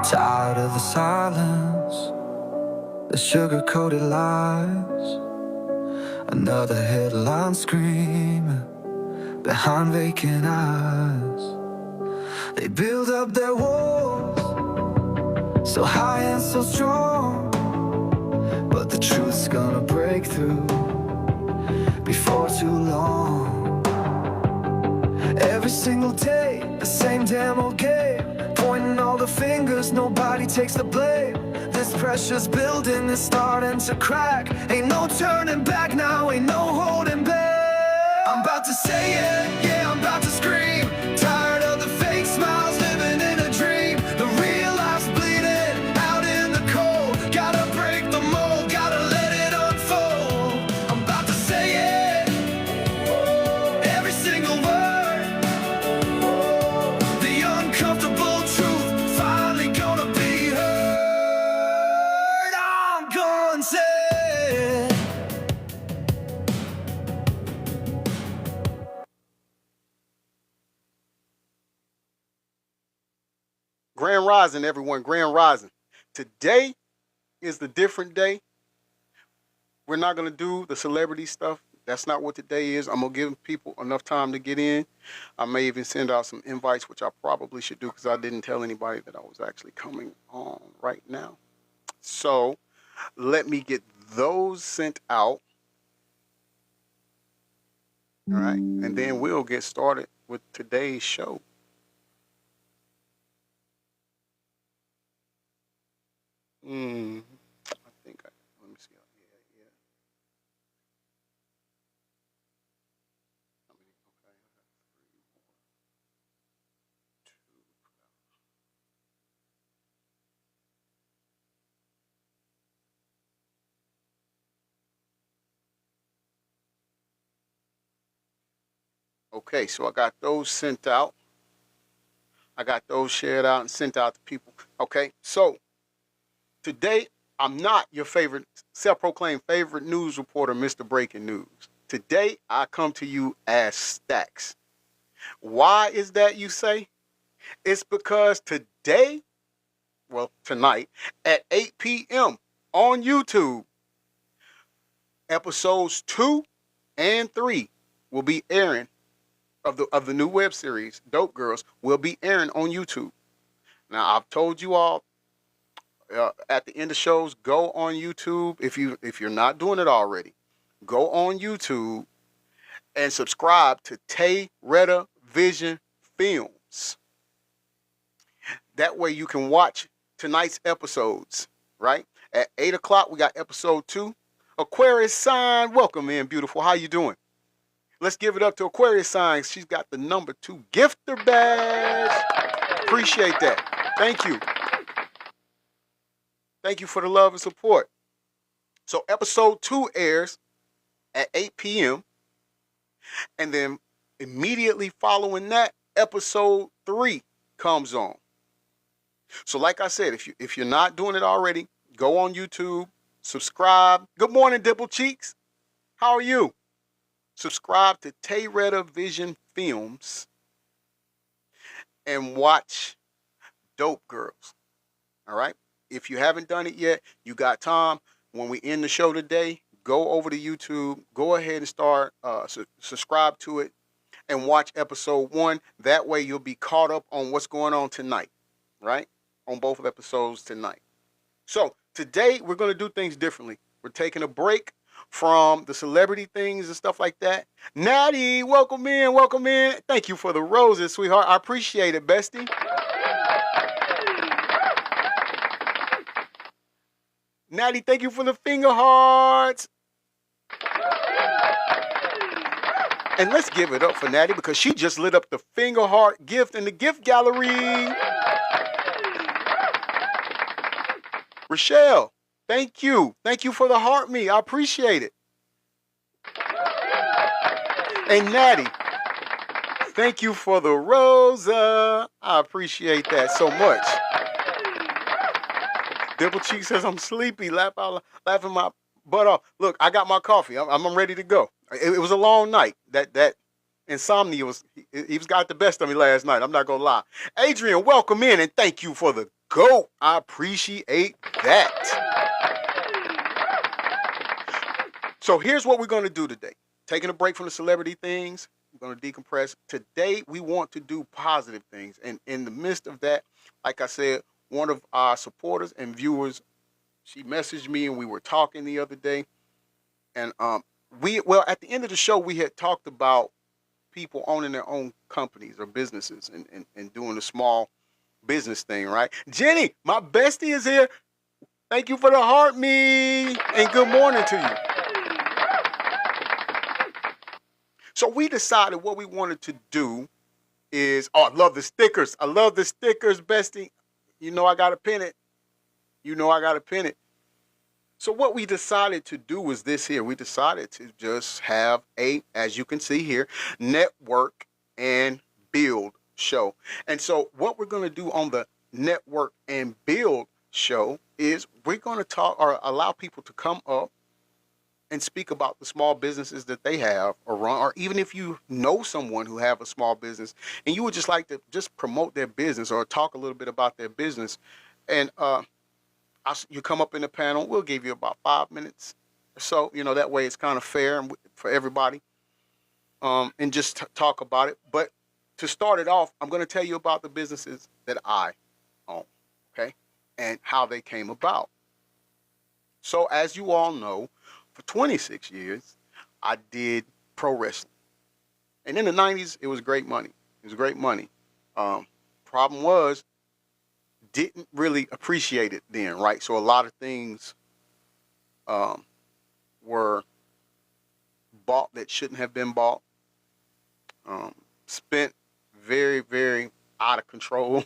Tired of the silence, the sugar-coated lies. Another headline screaming behind vacant eyes. They build up their walls so high and so strong, but the truth's gonna break through before too long. Every single day, the same damn old game, pointing all the fingers, nobody takes the blame. This pressure's building, it's starting to crack. Ain't no turning back now, ain't no holding back. I'm about to say it, yeah, I'm about to scream. Tired of the fake smiles, living in a dream. The real life's bleeding out in the cold. Gotta break the mold, gotta let it unfold. I'm about to say it, every single word. The uncomfortable truth finally gonna be heard. I'm gonna say it. Grand Rising, everyone. Grand Rising. Today is the different day. We're not going to do the celebrity stuff. That's not what today is. I'm going to give people enough time to get in. I may even send out some invites, which I probably should do because I didn't tell anybody that I was actually coming on right now. So let me get those sent out. All right. And then we'll get started with today's show. I think let me see. Yeah. Okay, I have 3 more. 2. Okay, so I got those sent out. I got those shared out and sent out to people. Okay, so today I'm not your favorite, self-proclaimed favorite news reporter, Mr. Breaking News. Today I come to you as Stacks. Why is that, you say? It's because today, well, tonight, at 8 p.m. on YouTube, episodes 2 and 3 will be airing of the new web series, Dope Girls, will be airing on YouTube. Now, I've told you all at the end of shows, go on YouTube. If you're not doing it already, go on YouTube and subscribe to Tay Retta Vision Films. That way you can watch tonight's episodes, right? At 8 o'clock, we got episode 2. Aquarius sign, welcome in, beautiful. How you doing? Let's give it up to Aquarius sign. She's got the number 2 gifter badge. Appreciate that. Thank you. Thank you for the love and support. So episode 2 airs at 8 p.m. And then immediately following that, episode 3 comes on. So like I said, if you're not doing it already, go on YouTube, subscribe. Good morning, Dimple Cheeks. How are you? Subscribe to Tay Retta Vision Films and watch Dope Girls. All right? If you haven't done it yet, you got time. When we end the show today, go over to YouTube. Go ahead and start, subscribe to it and watch episode 1. That way you'll be caught up on what's going on tonight, right? On both episodes tonight. So today we're going to do things differently. We're taking a break from the celebrity things and stuff like that. Natty, welcome in, welcome in. Thank you for the roses, sweetheart. I appreciate it, bestie. Natty, thank you for the finger hearts. And let's give it up for Natty because she just lit up the finger heart gift in the gift gallery. Rochelle, thank you. Thank you for the heart me. I appreciate it. And Natty, thank you for the rosa. I appreciate that so much. Dimple Cheek says I'm sleepy, laughing my butt off. Look, I got my coffee. I'm ready to go. It was a long night. That insomnia was, he was got the best of me last night. I'm not gonna lie. Adrian, welcome in and thank you for the GOAT. I appreciate that. So here's what we're going to do today. Taking a break from the celebrity things, we're going to decompress. Today, we want to do positive things. And in the midst of that, like I said, one of our supporters and viewers, she messaged me and we were talking the other day. And at the end of the show, we had talked about people owning their own companies or businesses and doing the small business thing, right? Jenny, my bestie is here. Thank you for the heart, me. And good morning to you. So we decided what we wanted to do is, I love the stickers. I love the stickers, bestie. You know I got to pin it. So what we decided to do was this here. We decided to just have as you can see here, network and build show. And so what we're going to do on the network and build show is we're going to talk or allow people to come up and speak about the small businesses that they have or run, or even if you know someone who have a small business and you would just like to just promote their business or talk a little bit about their business. And you come up in the panel, we'll give you about 5 minutes or so, that way it's kind of fair for everybody, and just talk about it. But to start it off, I'm going to tell you about the businesses that I own, okay, and how they came about. So as you all know, for 26 years, I did pro wrestling. And in the 90s, it was great money. Problem was, didn't really appreciate it then, right? So a lot of things were bought that shouldn't have been bought. Spent very, very out of control,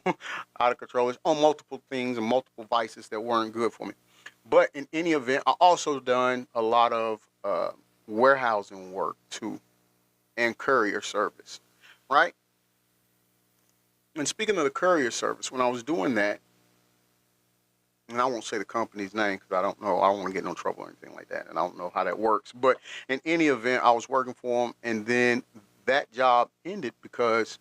on multiple things and multiple vices that weren't good for me. But in any event, I also done a lot of warehousing work too, and courier service, right? And speaking of the courier service, when I was doing that, and I won't say the company's name because I don't know, I don't want to get in no trouble or anything like that, and I don't know how that works. But in any event, I was working for them, and then that job ended because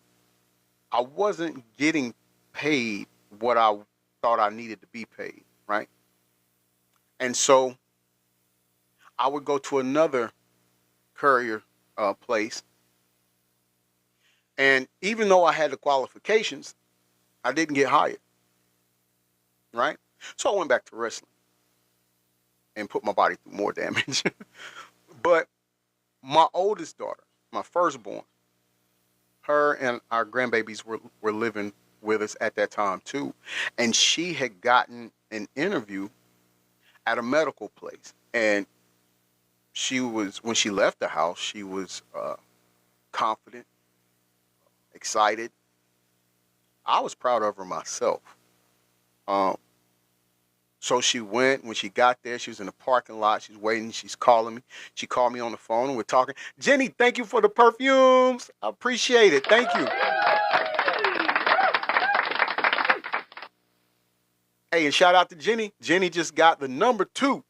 I wasn't getting paid what I thought I needed to be paid, right? And so I would go to another courier place. And even though I had the qualifications, I didn't get hired, right? So I went back to wrestling and put my body through more damage. But my oldest daughter, my firstborn, her and our grandbabies were living with us at that time too. And she had gotten an interview at a medical place. And when she left the house, she was confident, excited. I was proud of her myself. So she went. When she got there, she was in the parking lot. She's waiting. She's calling me. She called me on the phone and we're talking. Jenny, thank you for the perfumes. I appreciate it. Thank you. Hey, and shout out to Jenny. Jenny just got the number 2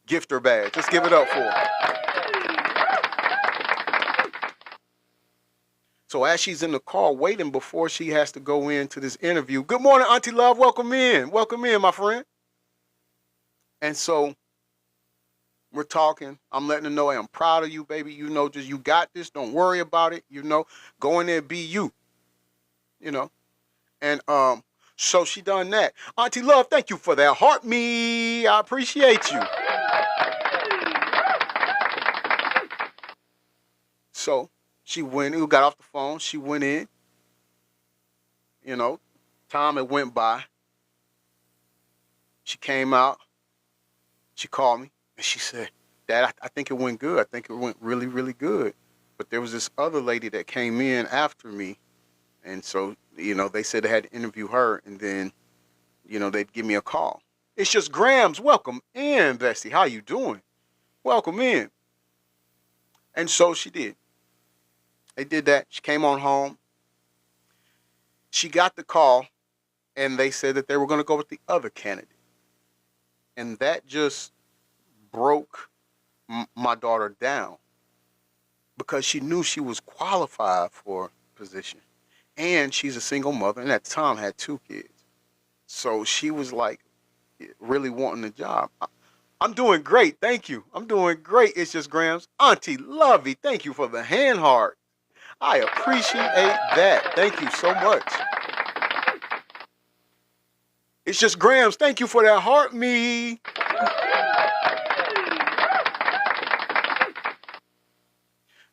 gifter badge. Let's give it up for her. So as she's in the car waiting before she has to go into this interview, good morning, Auntie Love. Welcome in. Welcome in, my friend. And so we're talking. I'm letting her know, hey, I'm proud of you, baby. Just you got this. Don't worry about it. Go in there, be you. And so she done that. Auntie Love, thank you for that. Heart me. I appreciate you. So she got off the phone. She went in. Time it went by. She came out. She called me and she said, Dad, I think it went good. I think it went really, really good. But there was this other lady that came in after me. And so, they said they had to interview her and then, they'd give me a call. It's just Grams. Welcome in, Bestie. How you doing? Welcome in. And so she did. They did that. She came on home. She got the call and they said that they were going to go with the other candidate. And that just broke my daughter down because she knew she was qualified for a position. And she's a single mother and at the time had 2 kids. So she was like really wanting the job. I'm doing great, thank you. I'm doing great. It's just Grams. Auntie Lovey, thank you for the hand heart. I appreciate that. Thank you so much. It's just Grams. Thank you for that heart, me.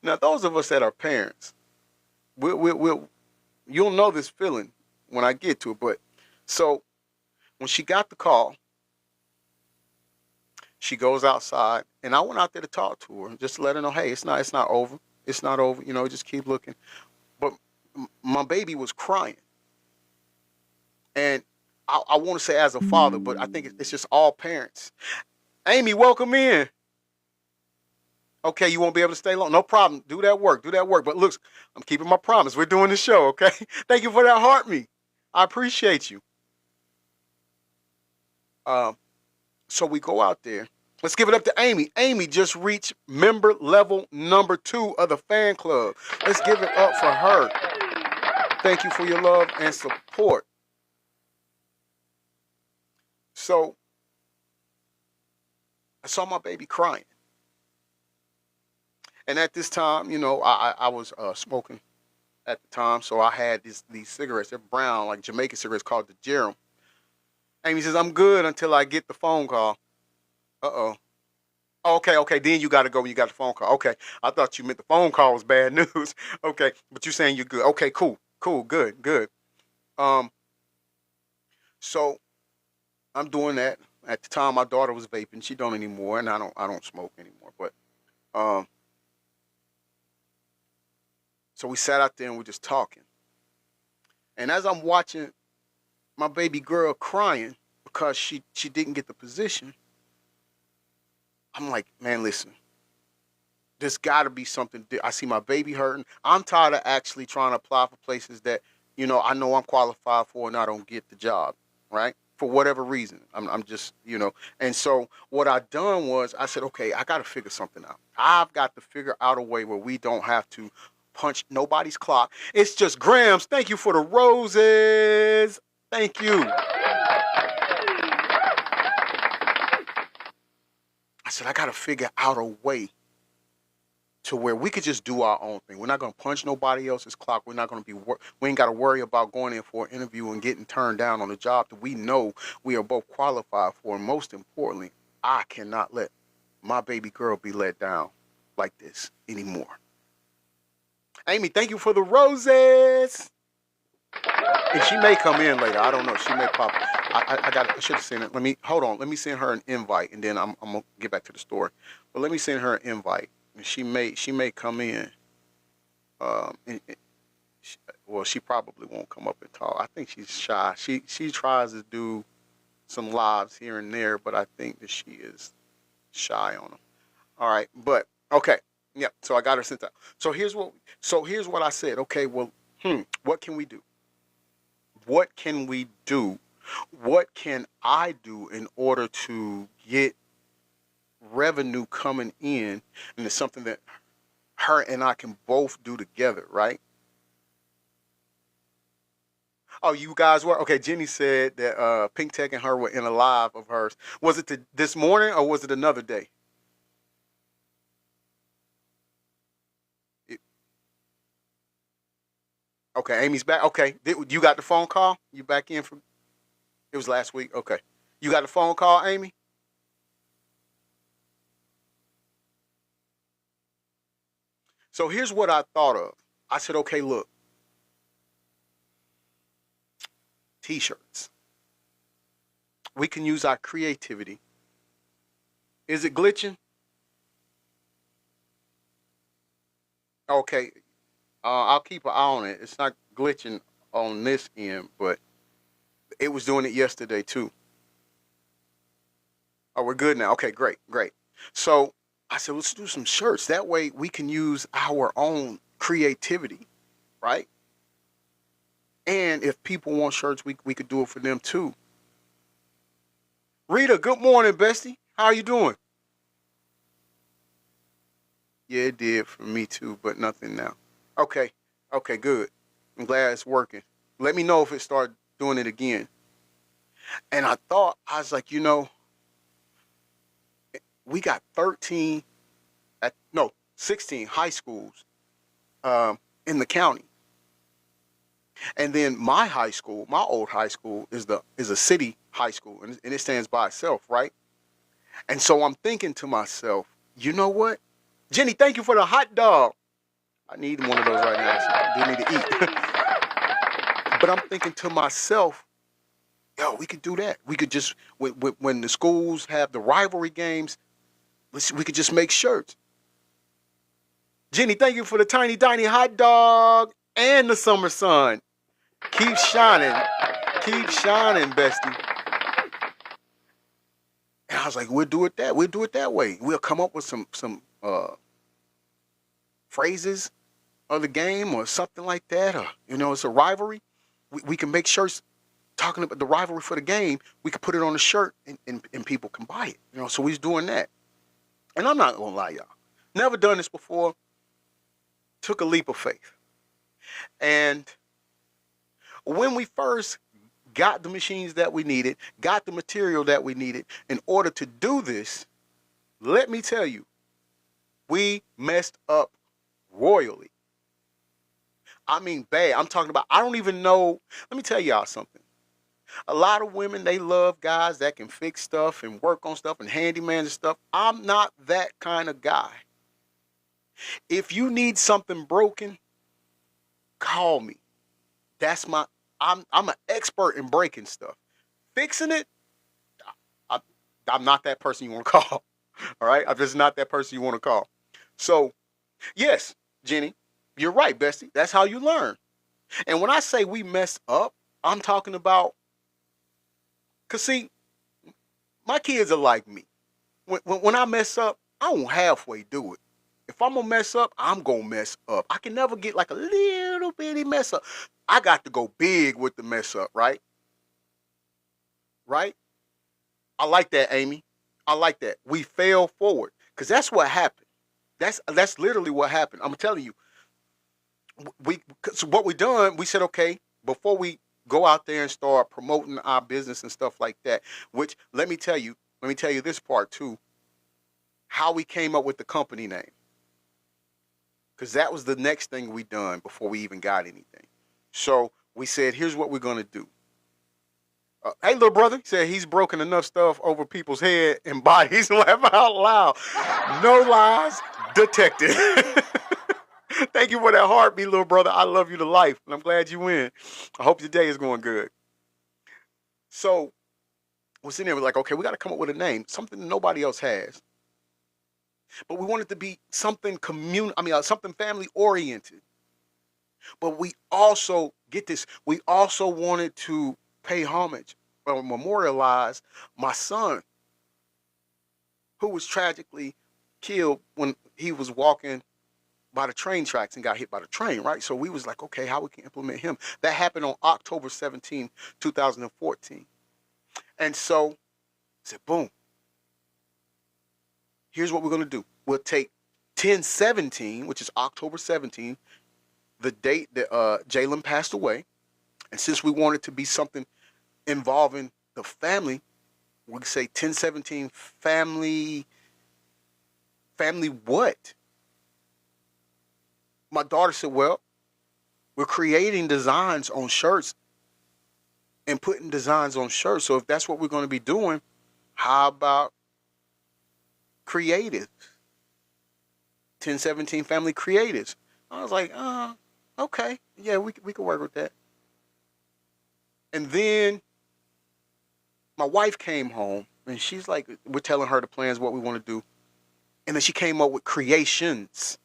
Now, those of us that are parents, you'll know this feeling when I get to it. But so when she got the call, she goes outside, and I went out there to talk to her, just to let her know, hey, it's not over. It's not over. You know, just keep looking. But my baby was crying, and I want to say as a father, but I think it's just all parents. Amy, welcome in. Okay, you won't be able to stay long. No problem. Do that work. Do that work. But look, I'm keeping my promise. We're doing the show, okay? Thank you for that heart me. I appreciate you. So we go out there. Let's give it up to Amy. Amy just reached member level number 2 of the fan club. Let's give it up for her. Thank you for your love and support. So I saw my baby crying. And at this time, you know, I was smoking at the time. So I had these cigarettes. They're brown, like Jamaican cigarettes called the Jerem. Amy says, I'm good until I get the phone call. Uh-oh. Okay. Then you got to go when you got the phone call. Okay. I thought you meant the phone call was bad news. Okay. But you're saying you're good. Okay, cool. Good. So I'm doing that. At the time, my daughter was vaping. She don't anymore, and I don't smoke anymore. But so we sat out there and we're just talking. And as I'm watching my baby girl crying because she didn't get the position, I'm like, man, listen, there's got to be something. I see my baby hurting. I'm tired of actually trying to apply for places that, you know I'm qualified for and I don't get the job, right? For whatever reason. I'm just, And so what I done was I said, okay, I got to figure something out. I've got to figure out a way where we don't have to punch nobody's clock. It's just Grams. Thank you for the roses. Thank you. I said, I got to figure out a way to where we could just do our own thing. We're not going to punch nobody else's clock. We're not going to we ain't got to worry about going in for an interview and getting turned down on a job that we know we are both qualified for. And most importantly, I cannot let my baby girl be let down like this anymore. Amy, thank you for the roses. And she may come in later. I don't know. She may pop. I should have sent it. Let me send her an invite, and then I'm gonna get back to the story. But let me send her an invite, and she may come in. She probably won't come up and talk. I think she's shy. She tries to do some lives here and there, but I think that she is shy on them. All right, but okay. Yeah, so I got her sent out. So here's what I said. Okay, well, what can we do? What can we do? What can I do in order to get revenue coming in? And it's something that her and I can both do together, right? Oh, you guys were? Okay, Jenny said that Pink Tech and her were in a live of hers. Was it this morning or was it another day? Okay, Amy's back. Okay, you got the phone call? You back in from? It was last week. Okay, you got the phone call, Amy? So here's what I thought of. I said, okay, look, T-shirts. We can use our creativity. Is it glitching? Okay, I'll keep an eye on it. It's not glitching on this end, but it was doing it yesterday too. Oh, we're good now. Okay, great. So I said, let's do some shirts. That way we can use our own creativity, right? And if people want shirts, we could do it for them too. Rita, good morning, bestie. How are you doing? Yeah, it did for me too, but nothing now. Okay, good. I'm glad it's working. Let me know if it started doing it again. And I was like, we got 16 high schools in the county. And then my high school, my old high school, is a city high school, and it stands by itself, right? And so I'm thinking to myself, you know what? Jenny, thank you for the hot dog. I need one of those right now. So I do need to eat. But I'm thinking to myself, yo, we could do that. We could just, when the schools have the rivalry games, we could just make shirts. Jenny, thank you for the tiny hot dog and the summer sun. Keep shining, bestie. And I was like, we'll do it that way. We'll come up with some phrases of the game or something like that. Or, it's a rivalry. We can make shirts talking about the rivalry for the game. We could put it on a shirt and people can buy it. So we's doing that. And I'm not going to lie, y'all. Never done this before. Took a leap of faith. And when we first got the machines that we needed, got the material that we needed in order to do this, let me tell you, we messed up royally. I mean, bad. I'm talking about, I don't even know. Let me tell y'all something. A lot of women, they love guys that can fix stuff and work on stuff and handyman and stuff. I'm not that kind of guy. If you need something broken, call me. I'm an expert in breaking stuff. Fixing it, I'm not that person you want to call. All right? I'm just not that person you want to call. So, yes, Jenny, you're right, bestie. That's how you learn. And when I say we mess up, I'm talking about, because see, my kids are like me. When I mess up, I won't halfway do it. If I'm going to mess up, I'm going to mess up. I can never get like a little bitty mess up. I got to go big with the mess up, right? Right? I like that, Amy. I like that. We fail forward because that's what happened. That's literally what happened. I'm telling you. So what we done, we said, okay, before we go out there and start promoting our business and stuff like that, which let me tell you this part too, how we came up with the company name. Because that was the next thing we done before we even got anything. So we said, here's what we're going to do. Hey, little brother, he said he's broken enough stuff over people's head and bodies. Laugh out loud. No lies detected. Thank you for that heartbeat, little brother. I love you to life, and I'm glad you win. I hope your day is going good. So we're sitting there, we're like, okay, we got to come up with a name, something nobody else has. But we want it to be something something family oriented. But we also, get this, we also wanted to pay homage or memorialize my son, who was tragically killed when he was walking by the train tracks and got hit by the train, right? So we was like, okay, how we can implement him. That happened on October 17, 2014. And so I said, boom. Here's what we're going to do. We'll take 10/17, which is October 17, the date that Jalen passed away. And since we want it to be something involving the family, we can say 10/17 family what? My daughter said, well, we're creating designs on shirts and putting designs on shirts. So if that's what we're going to be doing, how about creatives? 10/17 family creatives. I was like, okay. Yeah, we could work with that. And then my wife came home and she's like, we're telling her the plans, what we want to do. And then she came up with creations.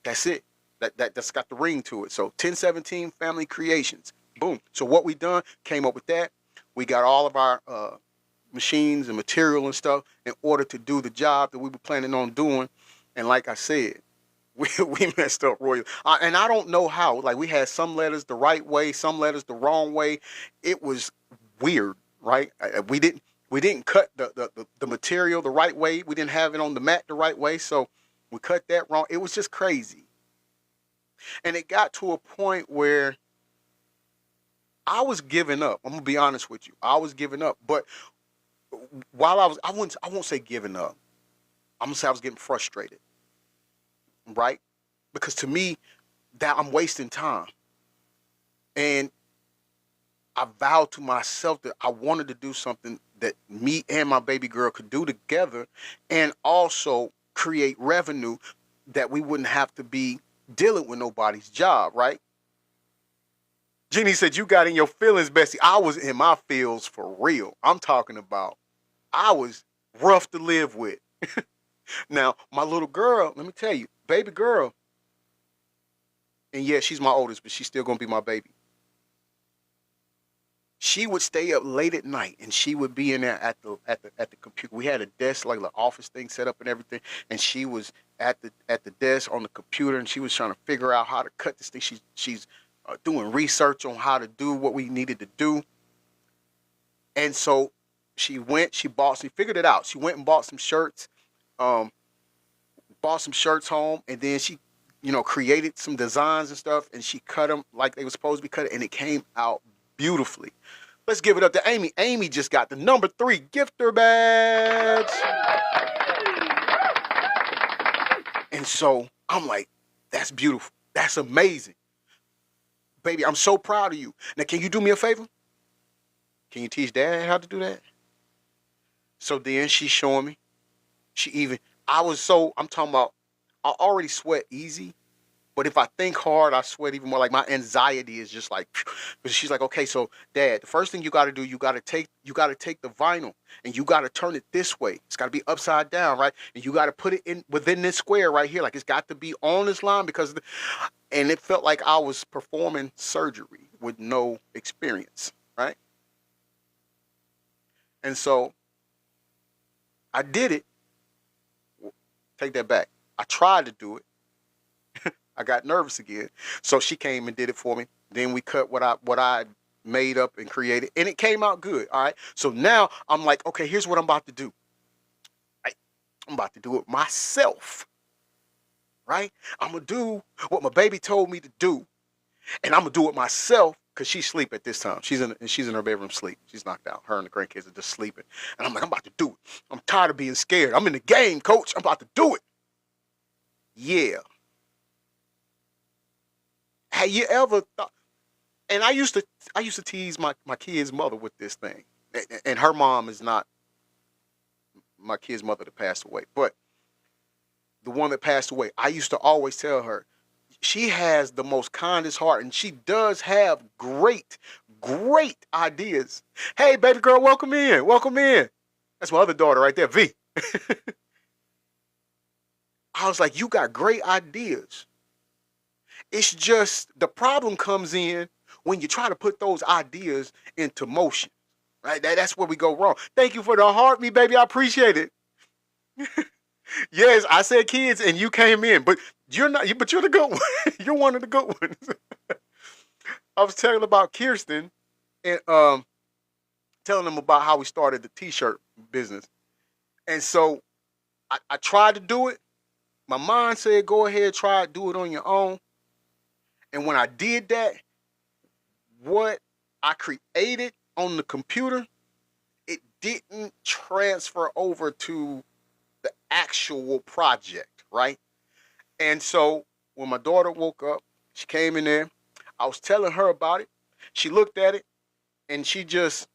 That's it. That's got the ring to it. So 10/17 family creations. Boom. So what we done, came up with that. We got all of our machines and material and stuff in order to do the job that we were planning on doing. And like I said, we messed up royal. And I don't know how. Like, we had some letters the right way, some letters the wrong way. It was weird, right? We didn't cut the material the right way. We didn't have it on the mat the right way. So we cut that wrong. It was just crazy. And it got to a point where I was giving up. I'm gonna be honest with you. I was giving up. But while I won't say giving up. I'm gonna say I was getting frustrated, right? Because to me, that I'm wasting time. And I vowed to myself that I wanted to do something that me and my baby girl could do together and also create revenue that we wouldn't have to be dealing with nobody's job, right? Jenny said, you got in your feelings, Bessie. I was in my feels for real. I'm talking about I was rough to live with. Now, my little girl, let me tell you, baby girl, and yeah, she's my oldest, but she's still gonna be my baby. She would stay up late at night and she would be in there at the computer. We had a desk, like the office thing set up and everything, and she was at the desk on the computer and she was trying to figure out how to cut this thing. She's doing research on how to do what we needed to do. And so she figured it out. She went and bought some shirts, bought some shirts home, and then she, created some designs and stuff, and she cut them like they were supposed to be cut, and it came out beautifully. Let's give it up to Amy. Amy just got the number 3 gifter badge. And so I'm like, that's beautiful. That's amazing. Baby, I'm so proud of you. Now, can you do me a favor? Can you teach Dad how to do that? So then she's showing me. I'm talking about, I already sweat easy. But if I think hard, I sweat even more. Like my anxiety is just like, but she's like, okay, so Dad, the first thing you got to do, you got to take the vinyl and you got to turn it this way. It's got to be upside down, right? And you got to put it in within this square right here. Like it's got to be on this line and it felt like I was performing surgery with no experience, right? And so I did it. Take that back. I tried to do it. I got nervous again. So she came and did it for me. Then we cut what I made up and created, and it came out good. All right. So now I'm like, okay, here's what I'm about to do. I'm about to do it myself. Right? I'm gonna do what my baby told me to do, and I'm gonna do it myself because she's asleep at this time. She's in her bedroom sleep. She's knocked out. Her and the grandkids are just sleeping. And I'm like, I'm about to do it. I'm tired of being scared. I'm in the game, coach. I'm about to do it. Yeah. Have you ever thought? And I used to tease my kid's mother with this thing, and her mom is not my kid's mother that passed away, but the one that passed away. I used to always tell her, she has the most kindest heart, and she does have great ideas. Hey, baby girl, welcome in, welcome in. That's my other daughter right there, V. I was like, you got great ideas. It's just the problem comes in when you try to put those ideas into motion, right? That's where we go wrong. Thank you for the heart, me baby. I appreciate it. Yes, I said kids, and you came in, but you're not. But you're the good one. You're one of the good ones. I was telling about Kirsten and telling them about how we started the T-shirt business, and so I tried to do it. My mind said, "Go ahead, try it, do it on your own." And when I did that, what I created on the computer, it didn't transfer over to the actual project, right? And so when my daughter woke up, she came in there. I was telling her about it. She looked at it and she just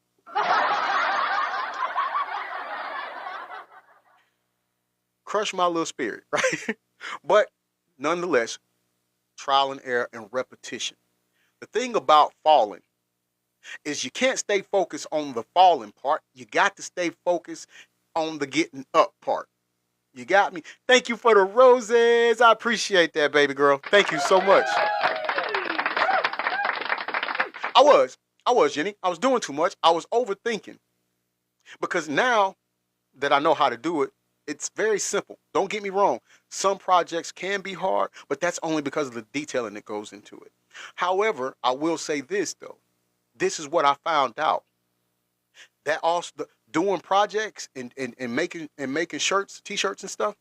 crushed my little spirit, right? But nonetheless, trial and error and repetition. The thing about falling is you can't stay focused on the falling part. You got to stay focused on the getting up part. You got me? Thank you for the roses. I appreciate that, baby girl. Thank you so much. I was, Jenny. I was doing too much. I was overthinking. Because now that I know how to do it, it's very simple. Don't get me wrong. Some projects can be hard, but that's only because of the detailing that goes into it. However, I will say this, though. This is what I found out. That also doing projects and making shirts, T-shirts and stuff,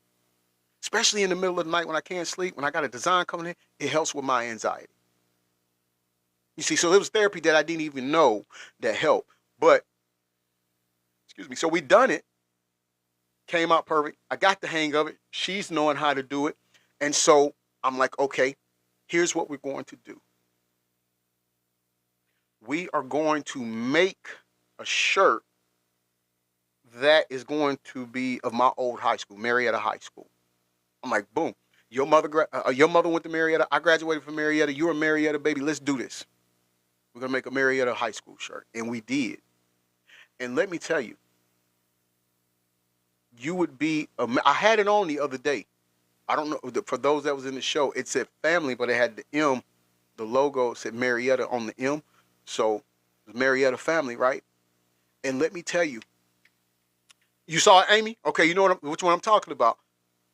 especially in the middle of the night when I can't sleep, when I got a design coming in, it helps with my anxiety. You see, so it was therapy that I didn't even know that helped. But, excuse me, so we done it. Came out perfect. I got the hang of it. She's knowing how to do it. And so I'm like, okay, here's what we're going to do. We are going to make a shirt that is going to be of my old high school, Marietta High School. I'm like, boom. Your mother went to Marietta. I graduated from Marietta. You're a Marietta baby. Let's do this. We're gonna make a Marietta High School shirt, and we did. And let me tell you, you would be. I had it on the other day. I don't know for those that was in the show. It said family, but it had the M. The logo said Marietta on the M, so it was Marietta family, right? And let me tell you, you saw it, Amy? Okay, you know which one I'm talking about.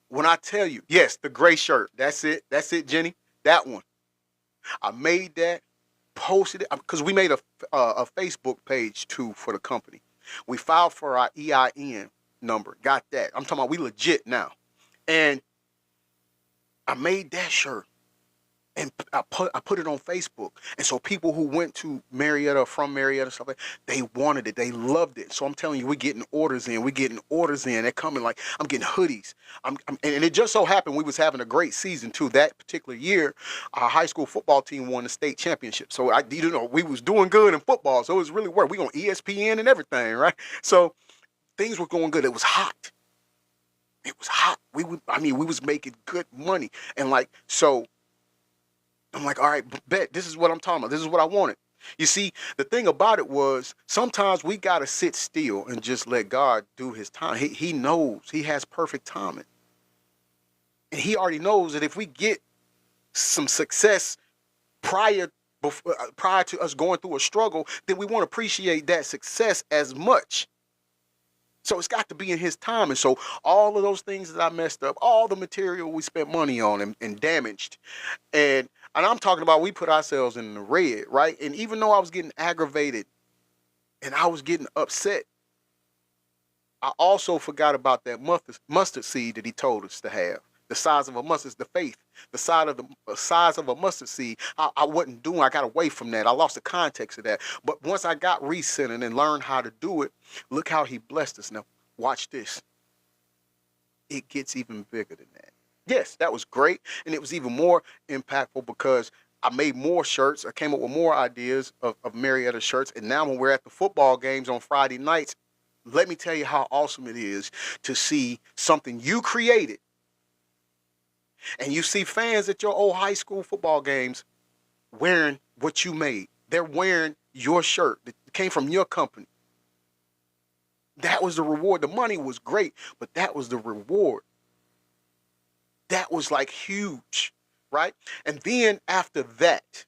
When I tell you, yes, the gray shirt. That's it. That's it, Jenny. That one. I made that, posted it because we made a Facebook page too for the company. We filed for our EIN number. Got that. I'm talking about we legit now. And I made that shirt. And I put it on Facebook. And so people who went to Marietta, from Marietta, stuff like that, they wanted it. They loved it. So I'm telling you, we're getting orders in. They're coming like, I'm getting hoodies. And it just so happened we was having a great season too. That particular year, our high school football team won the state championship. So we was doing good in football. So it was really work. We on ESPN and everything, right? So things were going good. It was hot. It was hot. We was making good money. And like, so I'm like, all right, bet, this is what I'm talking about. This is what I wanted. You see, the thing about it was sometimes we got to sit still and just let God do his time. He knows. He has perfect timing. And he already knows that if we get some success prior to us going through a struggle, then we won't appreciate that success as much. So it's got to be in his time. And so all of those things that I messed up, all the material we spent money on and damaged, and I'm talking about we put ourselves in the red, right? And even though I was getting aggravated and I was getting upset, I also forgot about that mustard seed that he told us to have. The size of a mustard, the faith, the size of a mustard seed. I wasn't doing. I got away from that. I lost the context of that. But once I got recentered and learned how to do it, look how he blessed us. Now, watch this. It gets even bigger than that. Yes, that was great, and it was even more impactful because I made more shirts. I came up with more ideas of Marietta shirts, and now when we're at the football games on Friday nights, let me tell you how awesome it is to see something you created. And you see fans at your old high school football games wearing what you made. They're wearing your shirt that came from your company. That was the reward. The money was great, but that was the reward. That was like huge, right? And then after that,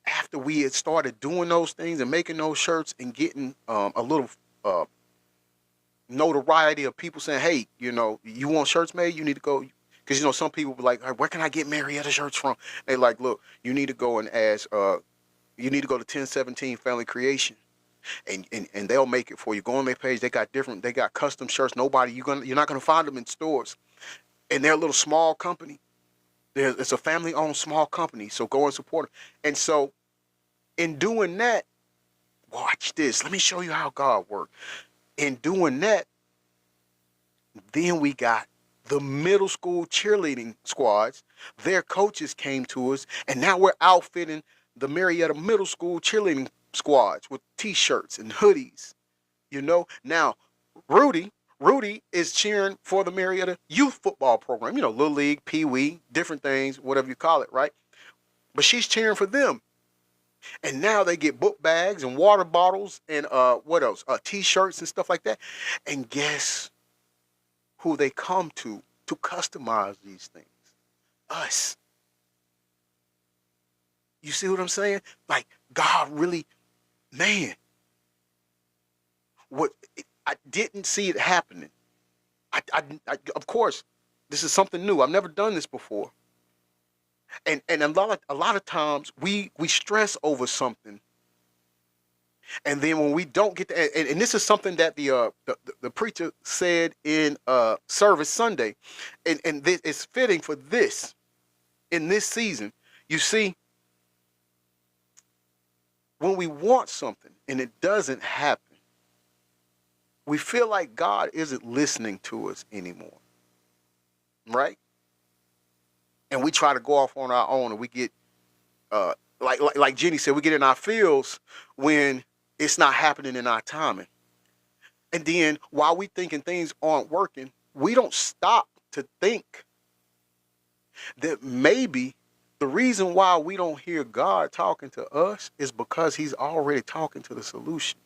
after we had started doing those things and making those shirts and getting a little notoriety of people saying, hey, you want shirts made? You need to go. Because, some people be like, where can I get Marietta shirts from? They like, look, you need to go and ask, you need to go to 1017 Family Creation. And they'll make it for you. Go on their page. They got custom shirts. You're not gonna find them in stores. And they're a little small company. It's a family-owned small company. So go and support them. And so, in doing that, watch this. Let me show you how God worked. In doing that, then we got the middle school cheerleading squads. Their coaches came to us, and now we're outfitting the Marietta middle school cheerleading squads with t-shirts and hoodies. Now Rudy is cheering for the Marietta youth football program, Little League, Pee Wee, different things, whatever you call it, right? But she's cheering for them. And now they get book bags and water bottles and what else? T-shirts and stuff like that. And guess who they come to customize these things? Us. You see what I'm saying? Like, God really, man. I didn't see it happening. I of course, this is something new. I've never done this before. And a lot of times we stress over something, and then when we don't get to, and this is something that the preacher said in service Sunday, and this is fitting for this in this season. You see, when we want something and it doesn't happen, we feel like God isn't listening to us anymore, right? And we try to go off on our own, and we get like Jenny said, we get in our feels when it's not happening in our timing. And then while we thinking things aren't working, we don't stop to think that maybe the reason why we don't hear God talking to us is because he's already talking to the solution.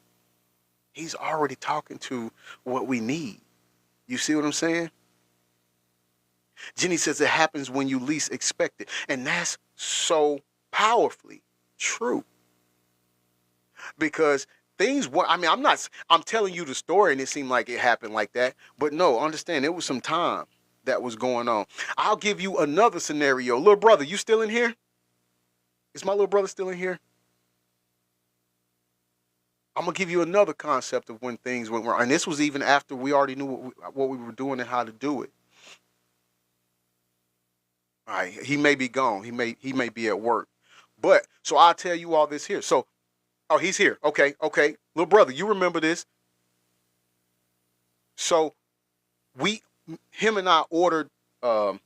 He's already talking to what we need. You see what I'm saying? Jenny says it happens when you least expect it. And that's so powerfully true. Because things were, I mean, I'm telling you the story and it seemed like it happened like that. But no, understand, there was some time that was going on. I'll give you another scenario. Little brother, you still in here? Is my little brother still in here? I'm going to give you another concept of when things went wrong. And this was even after we already knew what we were doing and how to do it. All right, he may be gone. He may be at work. But, so I'll tell you all this here. So, oh, he's here. Okay. Little brother, you remember this. So, him and I ordered some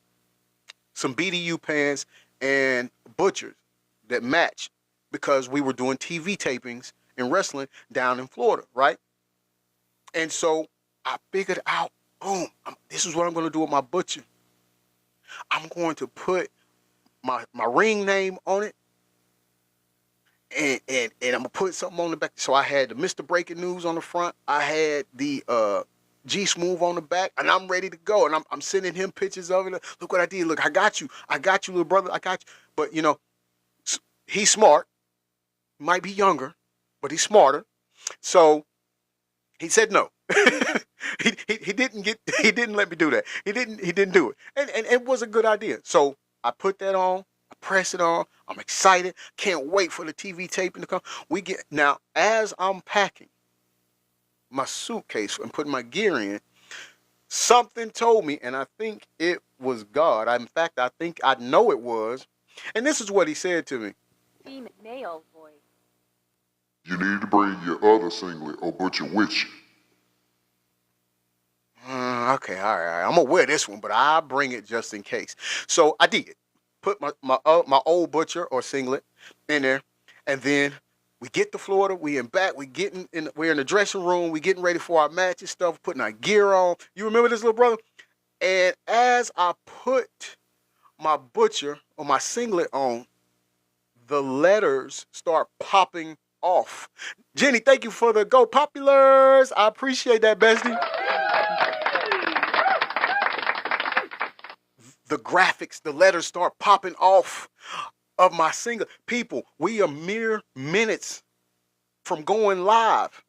BDU pants and butchers that matched because we were doing TV tapings and wrestling down in Florida, right? And so I figured out, boom, this is what I'm going to do with my butcher. I'm going to put my ring name on it, and I'm going to put something on the back. So I had the Mr. Breaking News on the front. I had the G Smooth on the back, and I'm ready to go. And I'm sending him pictures of it. Look what I did. Look, I got you, little brother. I got you. But, you know, he's smart. Might be younger, but he's smarter. So he said no. he didn't let me do that. He didn't do it. And it was a good idea. So I put that on, I press it on, I'm excited, can't wait for the TV taping to come. Now, as I'm packing my suitcase and putting my gear in, something told me, and I think it was God. In fact, I know it was. And this is what he said to me. Team male voice. You need to bring your other singlet or butcher with you. Okay, all right. I'm gonna wear this one, but I'll bring it just in case. So I did put my old butcher or singlet in there, and then we get to Florida. We in back. We're in the dressing room. We getting ready for our matches stuff. Putting our gear on. You remember this, little brother? And as I put my butcher or my singlet on, the letters start popping off. Jenny, thank you for the Go Populars. I appreciate that, bestie. The graphics, the letters start popping off of my singlet. People, we are mere minutes from going live.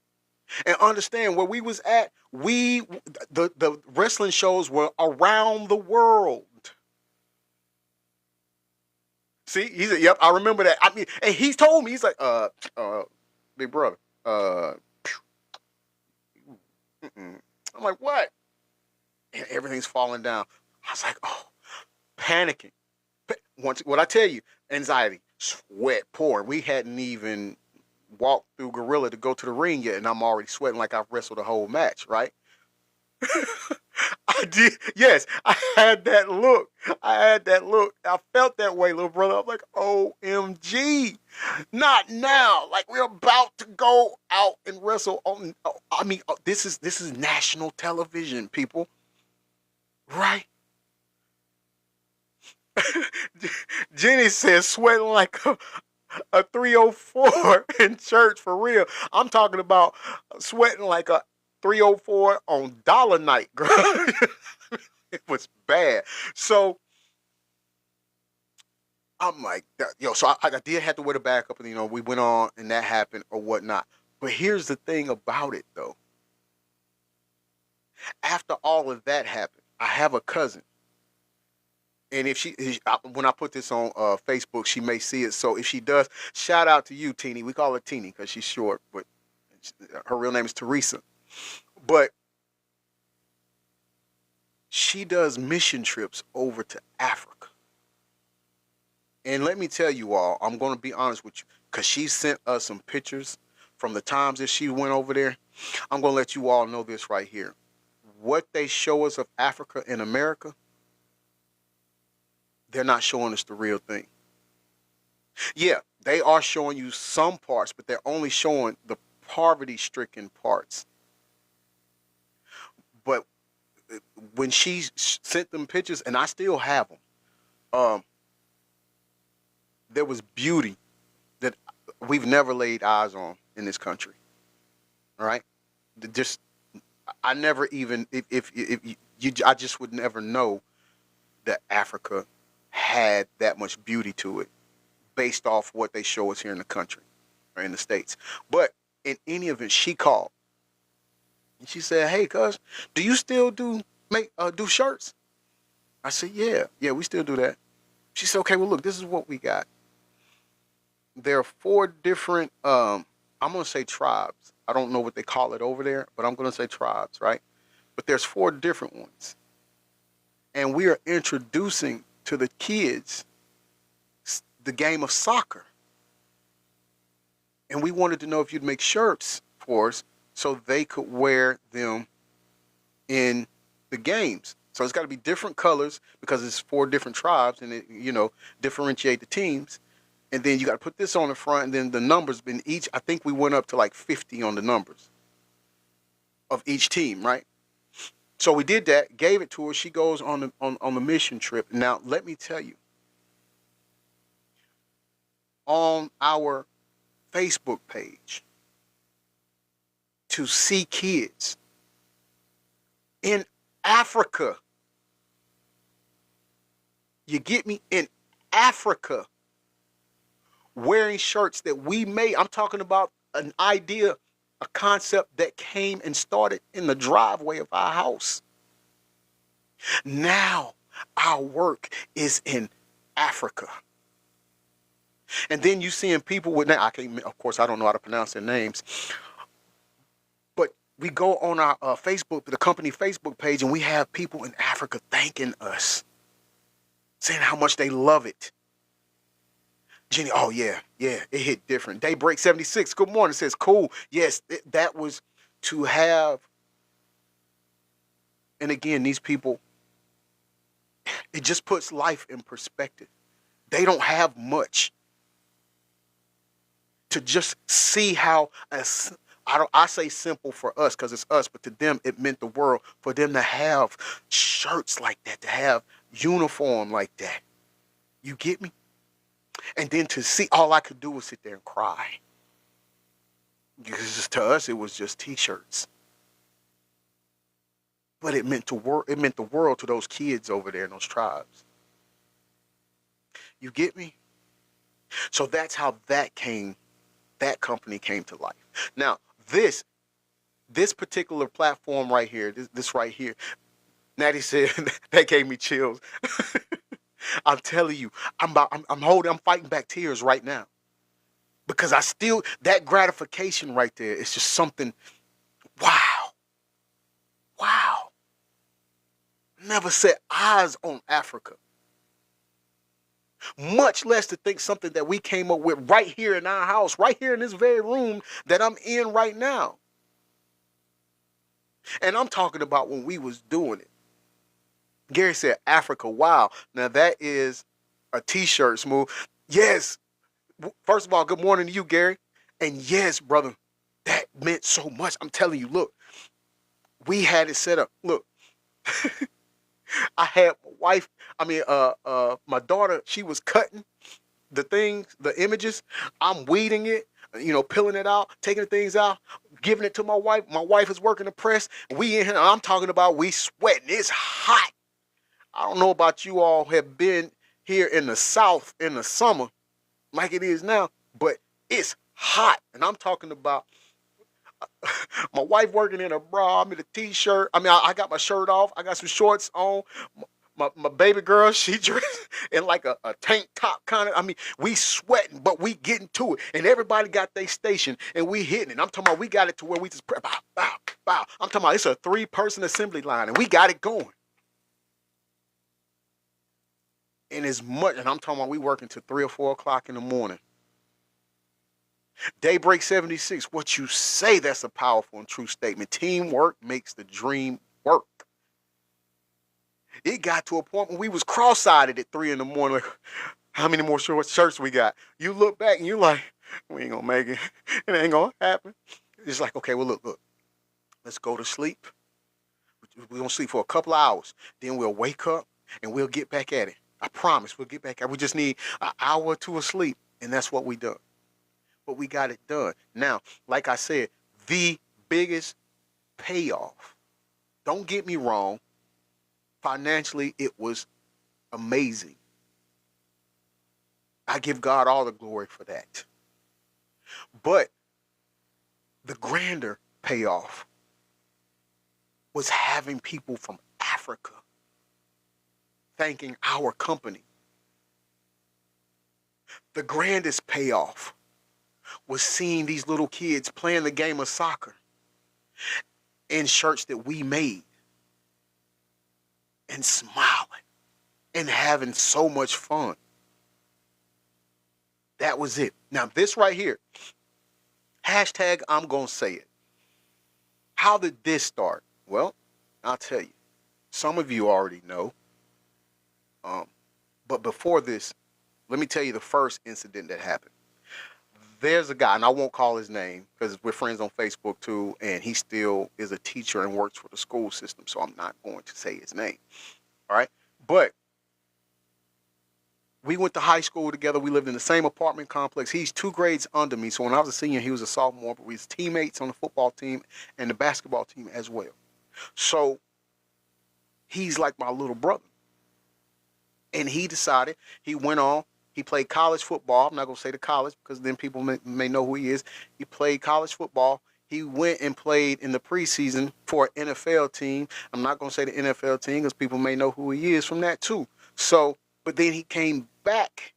And understand where we was at, the wrestling shows were around the world. See, he said, yep, I remember that. I mean, and he told me, he's like, big brother, I'm like, what? And everything's falling down. I was like, oh, panicking. What I tell you, anxiety, sweat pouring. We hadn't even walked through Gorilla to go to the ring yet, and I'm already sweating like I've wrestled a whole match, right? I did. Yes, I had that look. I felt that way, little brother. I'm like, OMG. Not now. Like, we're about to go out and wrestle on. I mean, this is national television, people. Right? Jenny says sweating like a 304 in church for real. I'm talking about sweating like a 304 on Dollar Night, girl. It was bad. So I'm like, yo, so I did have to wear the backup, and, you know, we went on and that happened or whatnot. But here's the thing about it, though. After all of that happened, I have a cousin. And when I put this on Facebook, she may see it. So if she does, shout out to you, Teeny. We call her Teeny because she's short, but her real name is Teresa. But she does mission trips over to Africa. And let me tell you all, I'm going to be honest with you, because she sent us some pictures from the times that she went over there. I'm going to let you all know this right here. What they show us of Africa and America, they're not showing us the real thing. Yeah, they are showing you some parts, but they're only showing the poverty-stricken parts. But when she sent them pictures, and I still have them, there was beauty that we've never laid eyes on in this country. All right, just I never even if you I just would never know that Africa had that much beauty to it based off what they show us here in the country or in the States. But in any event, she called and she said, "Hey, cuz, do you still do shirts?" I said, "Yeah, we still do that." She said, "Okay, well, look, this is what we got. There are 4 different I'm gonna say tribes. I don't know what they call it over there, but I'm gonna say tribes, right? But there's 4 different ones, and we are introducing to the kids the game of soccer. And we wanted to know if you'd make shirts for us so they could wear them in the games. So it's got to be different colors because it's 4 different tribes, and it differentiate the teams. And then you got to put this on the front, and then the numbers in each. I think we went up to like 50 on the numbers of each team, right? So we did that, gave it to her. She goes on the mission trip. Now let me tell you, on our Facebook page, to see kids in Africa, you get me, in Africa, wearing shirts that we made. I'm talking about an idea, a concept that came and started in the driveway of our house. Now our work is in Africa. And then you seeing people with, I can't, of course, I don't know how to pronounce their names, but we go on our Facebook, the company Facebook page, and we have people in Africa thanking us, saying how much they love it. Jenny, oh yeah, it hit different. Daybreak 76, good morning, says cool. Yes, that was to have, and again, these people, it just puts life in perspective. They don't have much. To just see how, I say simple for us because it's us, but to them it meant the world for them to have shirts like that, to have uniform like that. You get me? And then to see, all I could do was sit there and cry. Because to us it was just t-shirts. But it meant the world to those kids over there in those tribes. You get me? So that's how that company came to life. Now, this particular platform right here, this right here, Natty said that gave me chills. I'm telling you, I'm fighting back tears right now. Because that gratification right there is just something, wow. Never set eyes on Africa. Much less to think something that we came up with right here in our house, right here in this very room that I'm in right now. And I'm talking about when we was doing it. Gary said, Africa, wow. Now that is a t-shirt, Smooth. Yes. First of all, good morning to you, Gary. And yes, brother, that meant so much. I'm telling you, look, we had it set up. Look, I had my daughter, she was cutting the things, the images. I'm weeding it, peeling it out, taking the things out, giving it to my wife. My wife is working the press. We in here, I'm talking about we sweating. It's hot. I don't know about you all have been here in the South in the summer like it is now, but it's hot. And I'm talking about my wife working in a bra, I'm in a t-shirt. I got my shirt off. I got some shorts on. My baby girl, she dressed in like a tank top kind of. We sweating, but we getting to it. And everybody got their station, and we hitting it. I'm talking about we got it to where we just bow, bow, bow. I'm talking about it's a 3-person assembly line, and we got it going. And as much, and I'm talking about we working till 3 or 4 o'clock in the morning. Daybreak 76, what you say, that's a powerful and true statement. Teamwork makes the dream work. It got to a point when we was cross-eyed at 3 in the morning. Like, how many more shirts we got? You look back and you're like, we ain't gonna make it. It ain't gonna happen. It's like, okay, well, look. Let's go to sleep. We're gonna sleep for a couple of hours. Then we'll wake up and we'll get back at it. I promise we'll get back at it. We just need an hour or two of sleep. And that's what we done. But we got it done. Now, like I said, the biggest payoff, don't get me wrong, financially it was amazing. I give God all the glory for that. But the grander payoff was having people from Africa thanking our company. The grandest payoff was seeing these little kids playing the game of soccer in shirts that we made and smiling and having so much fun. That was it. Now, this right here, hashtag I'm going to say it. How did this start? Well, I'll tell you. Some of you already know. But before this, let me tell you the first incident that happened. There's a guy, and I won't call his name because we're friends on Facebook too, and he still is a teacher and works for the school system, so I'm not going to say his name. All right? But we went to high school together. We lived in the same apartment complex. He's 2 grades under me, so when I was a senior, he was a sophomore, but we was teammates on the football team and the basketball team as well. So he's like my little brother. And he decided, he went on, he played college football. I'm not going to say the college because then people may know who he is. He played college football. He went and played in the preseason for an NFL team. I'm not going to say the NFL team because people may know who he is from that too. So, but then he came back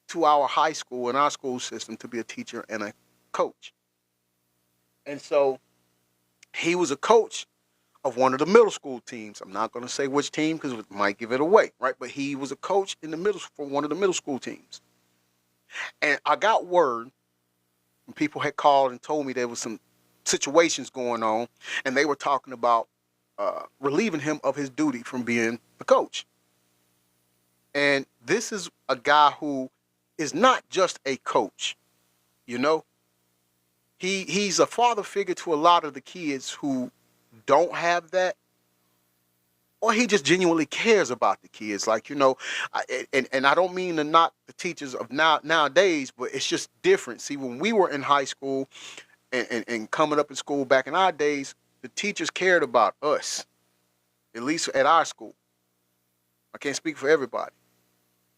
to our high school and our school system to be a teacher and a coach. And so he was a coach of one of the middle school teams. I'm not going to say which team because it might give it away, right? But he was a coach in the middle for one of the middle school teams. And I got word, and people had called and told me there was some situations going on, and they were talking about relieving him of his duty from being the coach. And this is a guy who is not just a coach, you know? He's a father figure to a lot of the kids who don't have that, or he just genuinely cares about the kids. Like, you know, and I don't mean to knock the teachers of nowadays, but it's just different. See, when we were in high school and coming up in school back in our days, the teachers cared about us, at least at our school. I can't speak for everybody,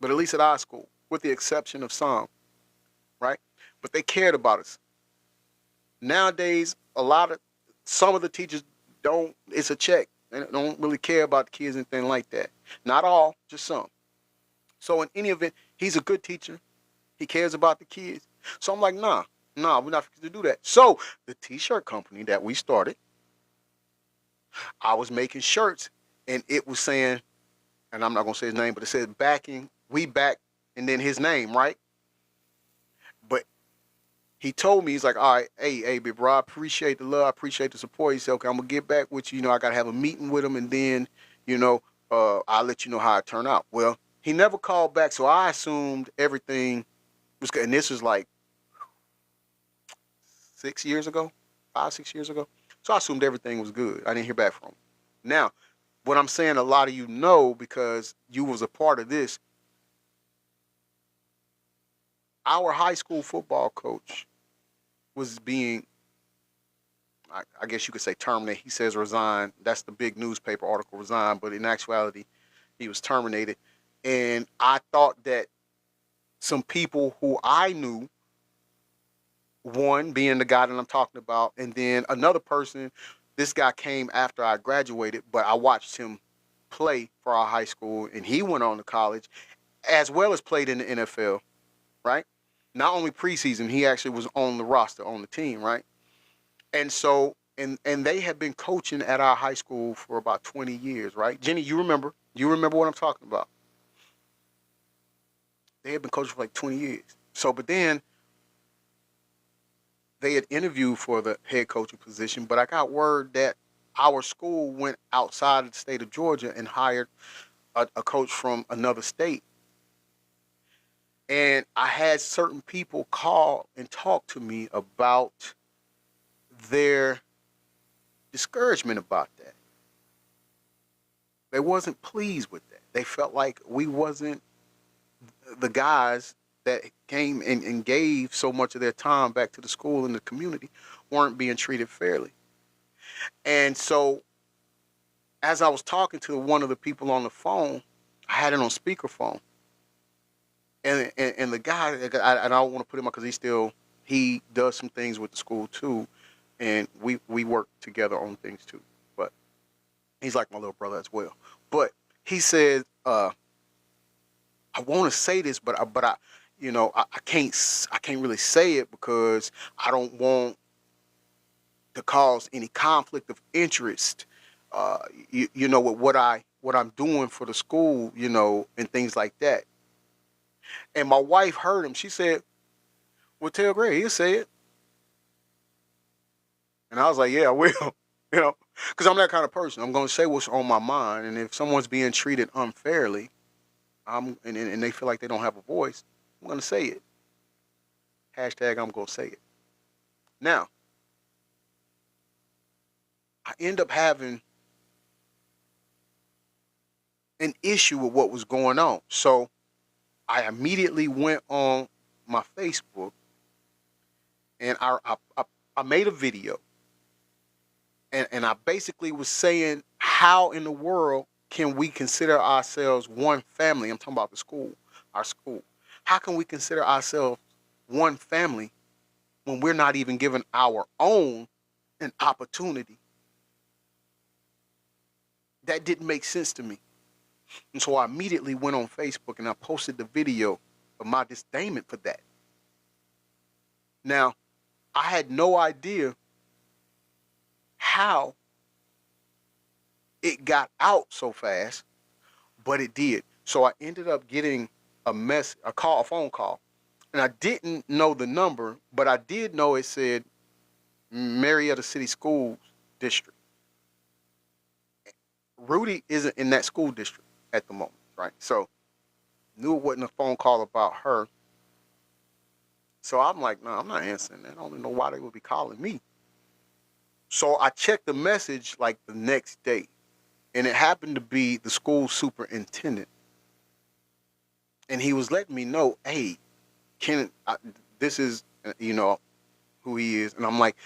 but at least at our school, with the exception of some, right? But they cared about us. Nowadays, some of the teachers don't, it's a check. They don't really care about the kids and anything like that. Not all, just some. So in any event, he's a good teacher. He cares about the kids. So I'm like, nah, we're not going to do that. So the t-shirt company that we started, I was making shirts and it was saying, and I'm not going to say his name, but it said backing, we back, and then his name, right? But he told me, he's like, all right, hey, big bro, I appreciate the love, I appreciate the support. He said, okay, I'm going to get back with you. You know, I got to have a meeting with him, and then, you know, I'll let you know how it turned out. Well, he never called back, so I assumed everything was good. And this was like 6 years ago, 5, 6 years ago. So I assumed everything was good. I didn't hear back from him. Now, what I'm saying, a lot of you know because you was a part of this, our high school football coach was being, I guess you could say terminated. He says resign. That's the big newspaper article, resign. But in actuality, he was terminated. And I thought that some people who I knew, one being the guy that I'm talking about, and then another person, this guy came after I graduated, but I watched him play for our high school, and he went on to college, as well as played in the NFL, right? Not only preseason, he actually was on the roster, on the team, right? And so, and they had been coaching at our high school for about 20 years, right? Jenny, you remember what I'm talking about. They had been coaching for like 20 years. So, but then they had interviewed for the head coaching position, but I got word that our school went outside of the state of Georgia and hired a coach from another state. And I had certain people call and talk to me about their discouragement about that. They wasn't pleased with that. They felt like we wasn't the guys that came and gave so much of their time back to the school and the community weren't being treated fairly. And so as I was talking to one of the people on the phone, I had it on speakerphone. And the guy, I don't want to put him up because he does some things with the school too. And we work together on things too. But he's like my little brother as well. But he said, I want to say this, but I can't really say it because I don't want to cause any conflict of interest, with what I'm doing for the school, and things like that. And my wife heard him. She said, "Well, tell Greg, he'll say it." And I was like, "Yeah, I will," because I'm that kind of person. I'm going to say what's on my mind, and if someone's being treated unfairly, and they feel like they don't have a voice, I'm going to say it. Hashtag I'm going to say it. Now, I end up having an issue with what was going on. So I immediately went on my Facebook and I made a video. And I basically was saying, how in the world can we consider ourselves one family? I'm talking about the school, our school. How can we consider ourselves one family when we're not even giving our own an opportunity? That didn't make sense to me. And so I immediately went on Facebook and I posted the video of my disdainment for that. Now, I had no idea how it got out so fast, but it did. So I ended up getting a phone call. And I didn't know the number, but I did know it said Marietta City Schools District. Rudy isn't in that school district at the moment, right? So knew it wasn't a phone call about her. So I'm like, no, I'm not answering that. I don't know why they would be calling me. So I checked the message like the next day, and it happened to be the school superintendent. And he was letting me know, hey, this is, who he is. And I'm like,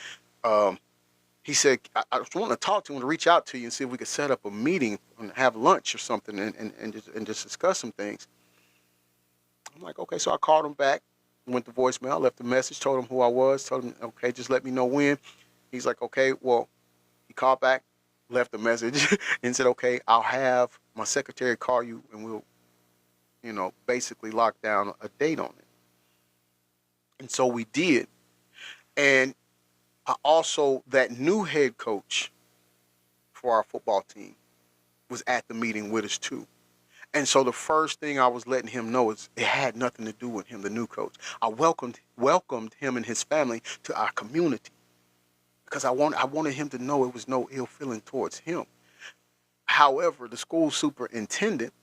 he said, I just want to talk to him, to reach out to you and see if we could set up a meeting and have lunch or something and just discuss some things. I'm like, okay. So I called him back, went to voicemail, left a message, told him who I was, told him, okay, just let me know when. He's like, okay, well, he called back, left a message and said, okay, I'll have my secretary call you and we'll, basically lock down a date on it. And so we did. And that new head coach for our football team was at the meeting with us too. And so the first thing I was letting him know is it had nothing to do with him, the new coach. I welcomed him and his family to our community because I wanted him to know it was no ill feeling towards him. However, the school superintendent,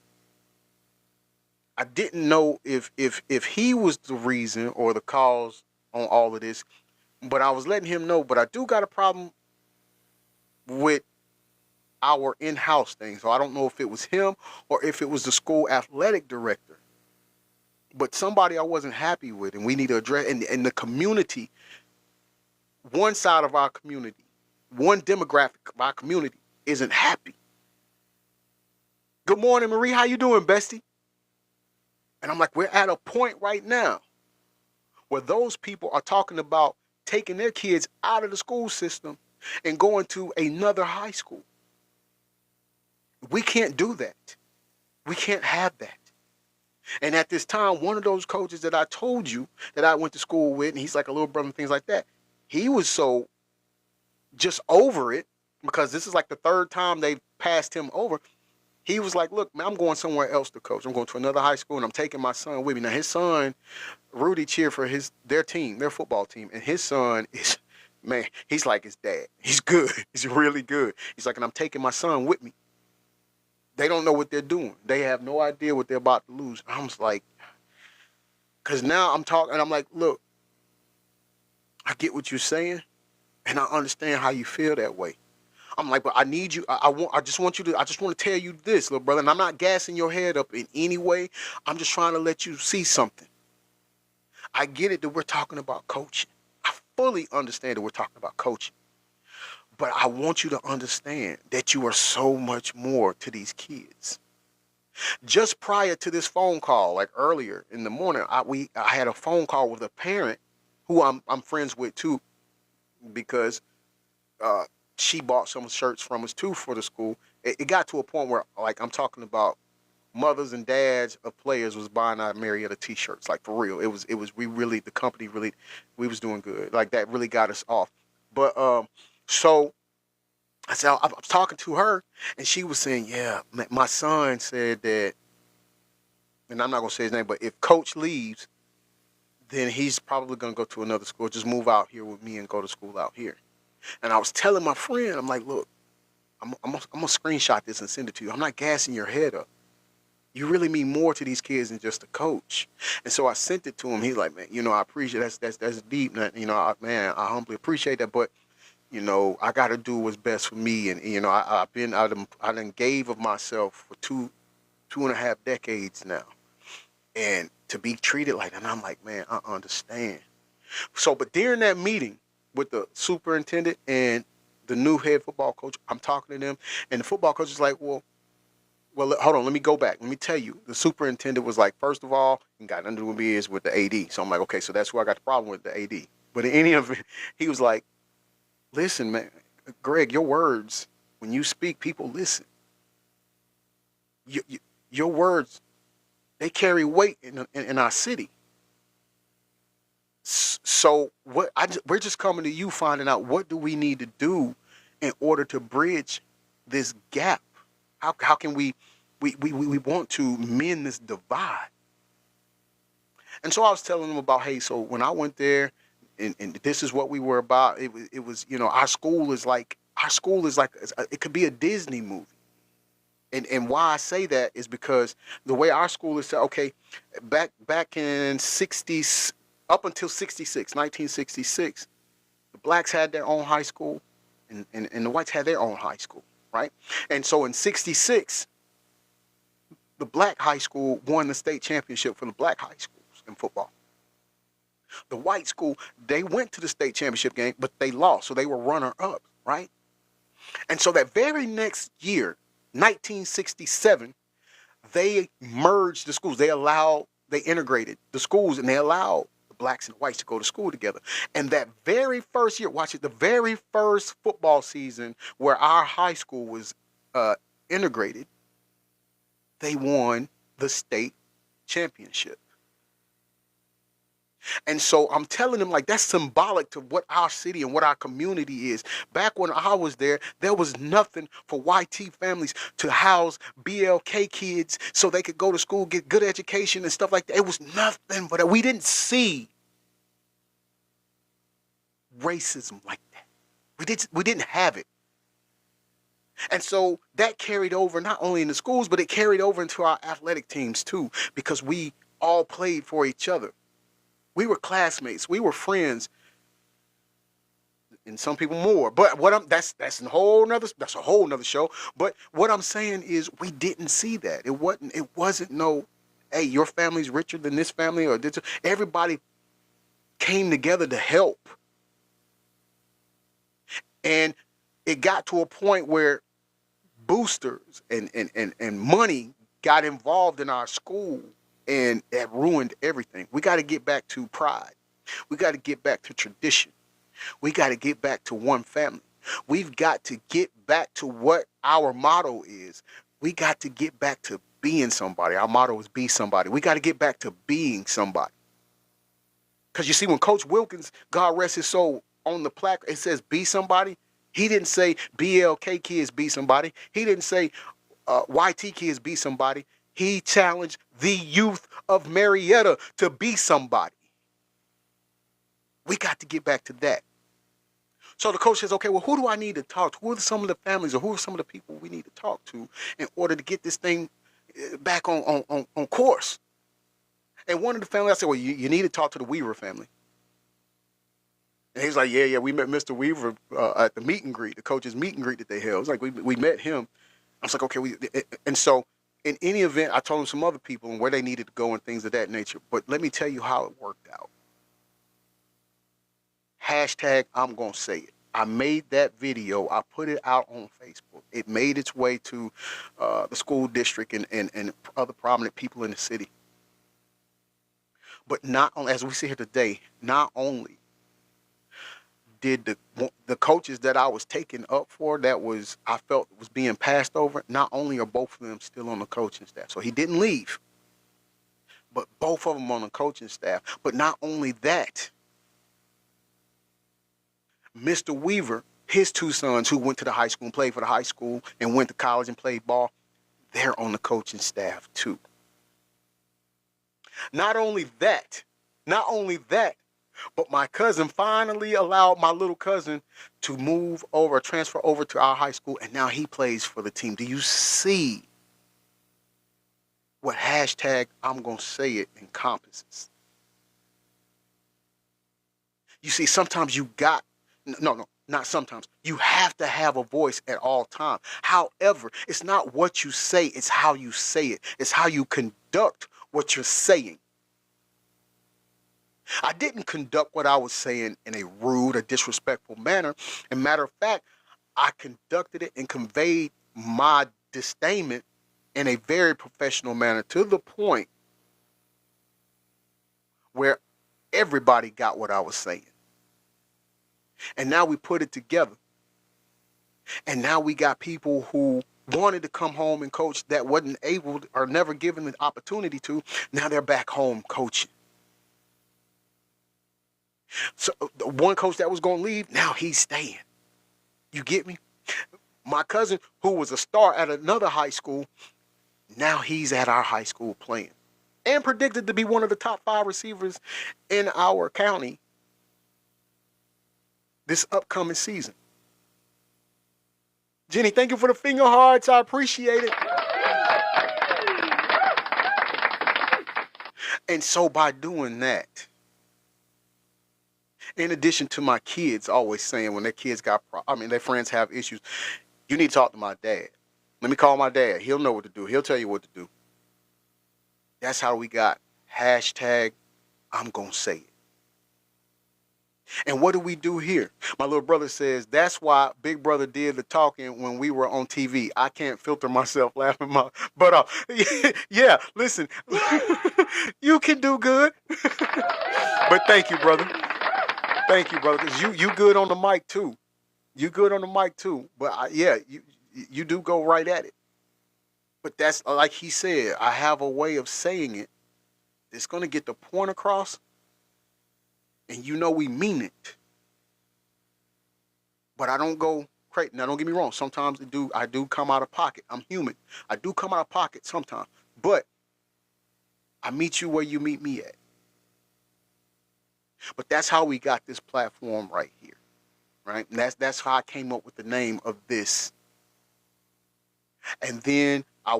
I didn't know if he was the reason or the cause on all of this, but I was letting him know. But I do got a problem with our in-house thing. So I don't know if it was him or if it was the school athletic director. But somebody I wasn't happy with, and we need to address, and the community, one side of our community, one demographic of our community isn't happy. Good morning, Marie. How you doing, bestie? And I'm like, we're at a point right now where those people are talking about taking their kids out of the school system and going to another high school. We can't do that. We can't have that. And at this time, one of those coaches that I told you that I went to school with, and he's like a little brother and things like that, he was so just over it because this is like the third time they passed him over. He was like, look, man, I'm going somewhere else to coach. I'm going to another high school, and I'm taking my son with me. Now, his son, Rudy, cheered for their team, their football team, and his son is, man, he's like his dad. He's good. He's really good. He's like, and I'm taking my son with me. They don't know what they're doing. They have no idea what they're about to lose. I'm just like, because now I'm talking, and I'm like, look, I get what you're saying, and I understand how you feel that way. I'm like, but I need you. I just want to tell you this, little brother. And I'm not gassing your head up in any way. I'm just trying to let you see something. I get it that we're talking about coaching. I fully understand that we're talking about coaching. But I want you to understand that you are so much more to these kids. Just prior to this phone call, like earlier in the morning, I had a phone call with a parent who I'm friends with too, because she bought some shirts from us too for the school. It got to a point where, like, I'm talking about mothers and dads of players was buying our Marietta t-shirts, like, for real. The company really, we was doing good. Like, that really got us off. But so I said, I was talking to her, and she was saying, yeah, my son said that, and I'm not gonna say his name, but if coach leaves, then he's probably gonna go to another school, just move out here with me and go to school out here. And I was telling my friend, I'm like, look, I'm gonna screenshot this and send it to you. I'm not gassing your head up. You really mean more to these kids than just a coach. And so I sent it to him. He's like, man, I appreciate that's deep. I humbly appreciate that. But, I got to do what's best for me. And, I done gave of myself for two and a half decades now. And to be treated like that, and I'm like, man, I understand. So, but during that meeting with the superintendent and the new head football coach, I'm talking to them, and the football coach is like, well, hold on, let me go back. Let me tell you. The superintendent was like, first of all, you got nothing to do with me is with the AD. So I'm like, okay, so that's where I got the problem with, the AD. But in any of it, he was like, listen, man, Greg, your words, when you speak, people listen. Your words, they carry weight in our city. So we're just coming to you, finding out what do we need to do in order to bridge this gap. How can we want to mend this divide? And so I was telling them about, hey, so when I went there, and this is what we were about. It was our school is like it could be a Disney movie. And why I say that is because the way our school is set, okay, back in 60s, up until 1966, the blacks had their own high school, and the whites had their own high school, right? And so in 66, the black high school won the state championship for the black high schools in football. The white school, they went to the state championship game, but they lost, so they were runner-up, right? And so that very next year, 1967, they merged the schools. They integrated the schools, and they allowed the blacks and the whites to go to school together. And that very first year, watch it, the very first football season where our high school was integrated, they won the state championship. And so I'm telling them, like, that's symbolic to what our city and what our community is. Back when I was there was nothing for YT families to house BLK kids so they could go to school, get good education and stuff like that. It was nothing, but we didn't see racism like that. We didn't have it. And so that carried over not only in the schools, but it carried over into our athletic teams too, because we all played for each other. We were classmates. We were friends, and some people more. But that's a whole nother show. But what I'm saying is, we didn't see that. It wasn't no, hey, your family's richer than this family, or this. Everybody came together to help, and it got to a point where boosters and money got involved in our school. And it ruined everything. We got to get back to pride. We got to get back to tradition. We got to get back to one family. We've got to get back to what our motto is. We got to get back to being somebody. Our motto is be somebody. We got to get back to being somebody. Because you see, when Coach Wilkins, God rest his soul, on the plaque, it says be somebody. He didn't say BLK kids be somebody. He didn't say YT Kids Be Somebody. He challenged the youth of Marietta to be somebody. We got to get back to that. So the coach says, okay, well, who do I need to talk to? Who are some of the families or who are some of the people we need to talk to in order to get this thing back on course? And one of the families, I said, well, you need to talk to the Weaver family. And he's like, yeah, we met Mr. Weaver at the meet and greet, the coach's meet and greet that they held. It's like we met him. I was like, okay, and so in any event, I told him some other people and where they needed to go and things of that nature. But let me tell you how it worked out. Hashtag I'm gonna say it. I made that video. I put it out on Facebook. It made its way to the school district and other prominent people in the city. But not only, as we see here today, not only did the coaches that I was taking up for, I felt was being passed over, not only are both of them still on the coaching staff. So he didn't leave, but both of them on the coaching staff. But not only that, Mr. Weaver, his two sons who went to the high school and played for the high school and went to college and played ball, they're on the coaching staff too. Not only that, but my cousin finally allowed my little cousin to move over, transfer over to our high school, and now he plays for the team. Do you see what hashtag I'm gonna say it encompasses? You see, sometimes not sometimes. You have to have a voice at all times. However, it's not what you say, it's how you say it. It's how you conduct what you're saying. I didn't conduct what I was saying in a rude or disrespectful manner. As a matter of fact, I conducted it and conveyed my disdainment in a very professional manner to the point where everybody got what I was saying. And now we put it together. And now we got people who wanted to come home and coach that wasn't able or never given the opportunity to. Now they're back home coaching. So the one coach that was going to leave, now he's staying. You get me? My cousin, who was a star at another high school, now he's at our high school playing. And predicted to be one of the top 5 receivers in our county this upcoming season. Jenny, thank you for the finger hearts. I appreciate it. And so by doing that, in addition to my kids always saying when their kids their friends have issues, you need to talk to my dad. Let me call my dad. He'll know what to do. He'll tell you what to do. That's how we got hashtag I'm gonna say it. And what do we do here? My little brother says, that's why Big Brother did the talking when we were on TV. I can't filter myself laughing my butt off. Yeah, listen, you can do good. But thank you, brother. Thank you, brother, because you good on the mic, too. You good on the mic, too. But, you do go right at it. But that's, like he said, I have a way of saying it that's going to get the point across. And you know we mean it. But I don't go crazy. Now, don't get me wrong. Sometimes I do come out of pocket. I'm human. I do come out of pocket sometimes. But I meet you where you meet me at. But that's how we got this platform right here. Right? And that's how I came up with the name of this. And then I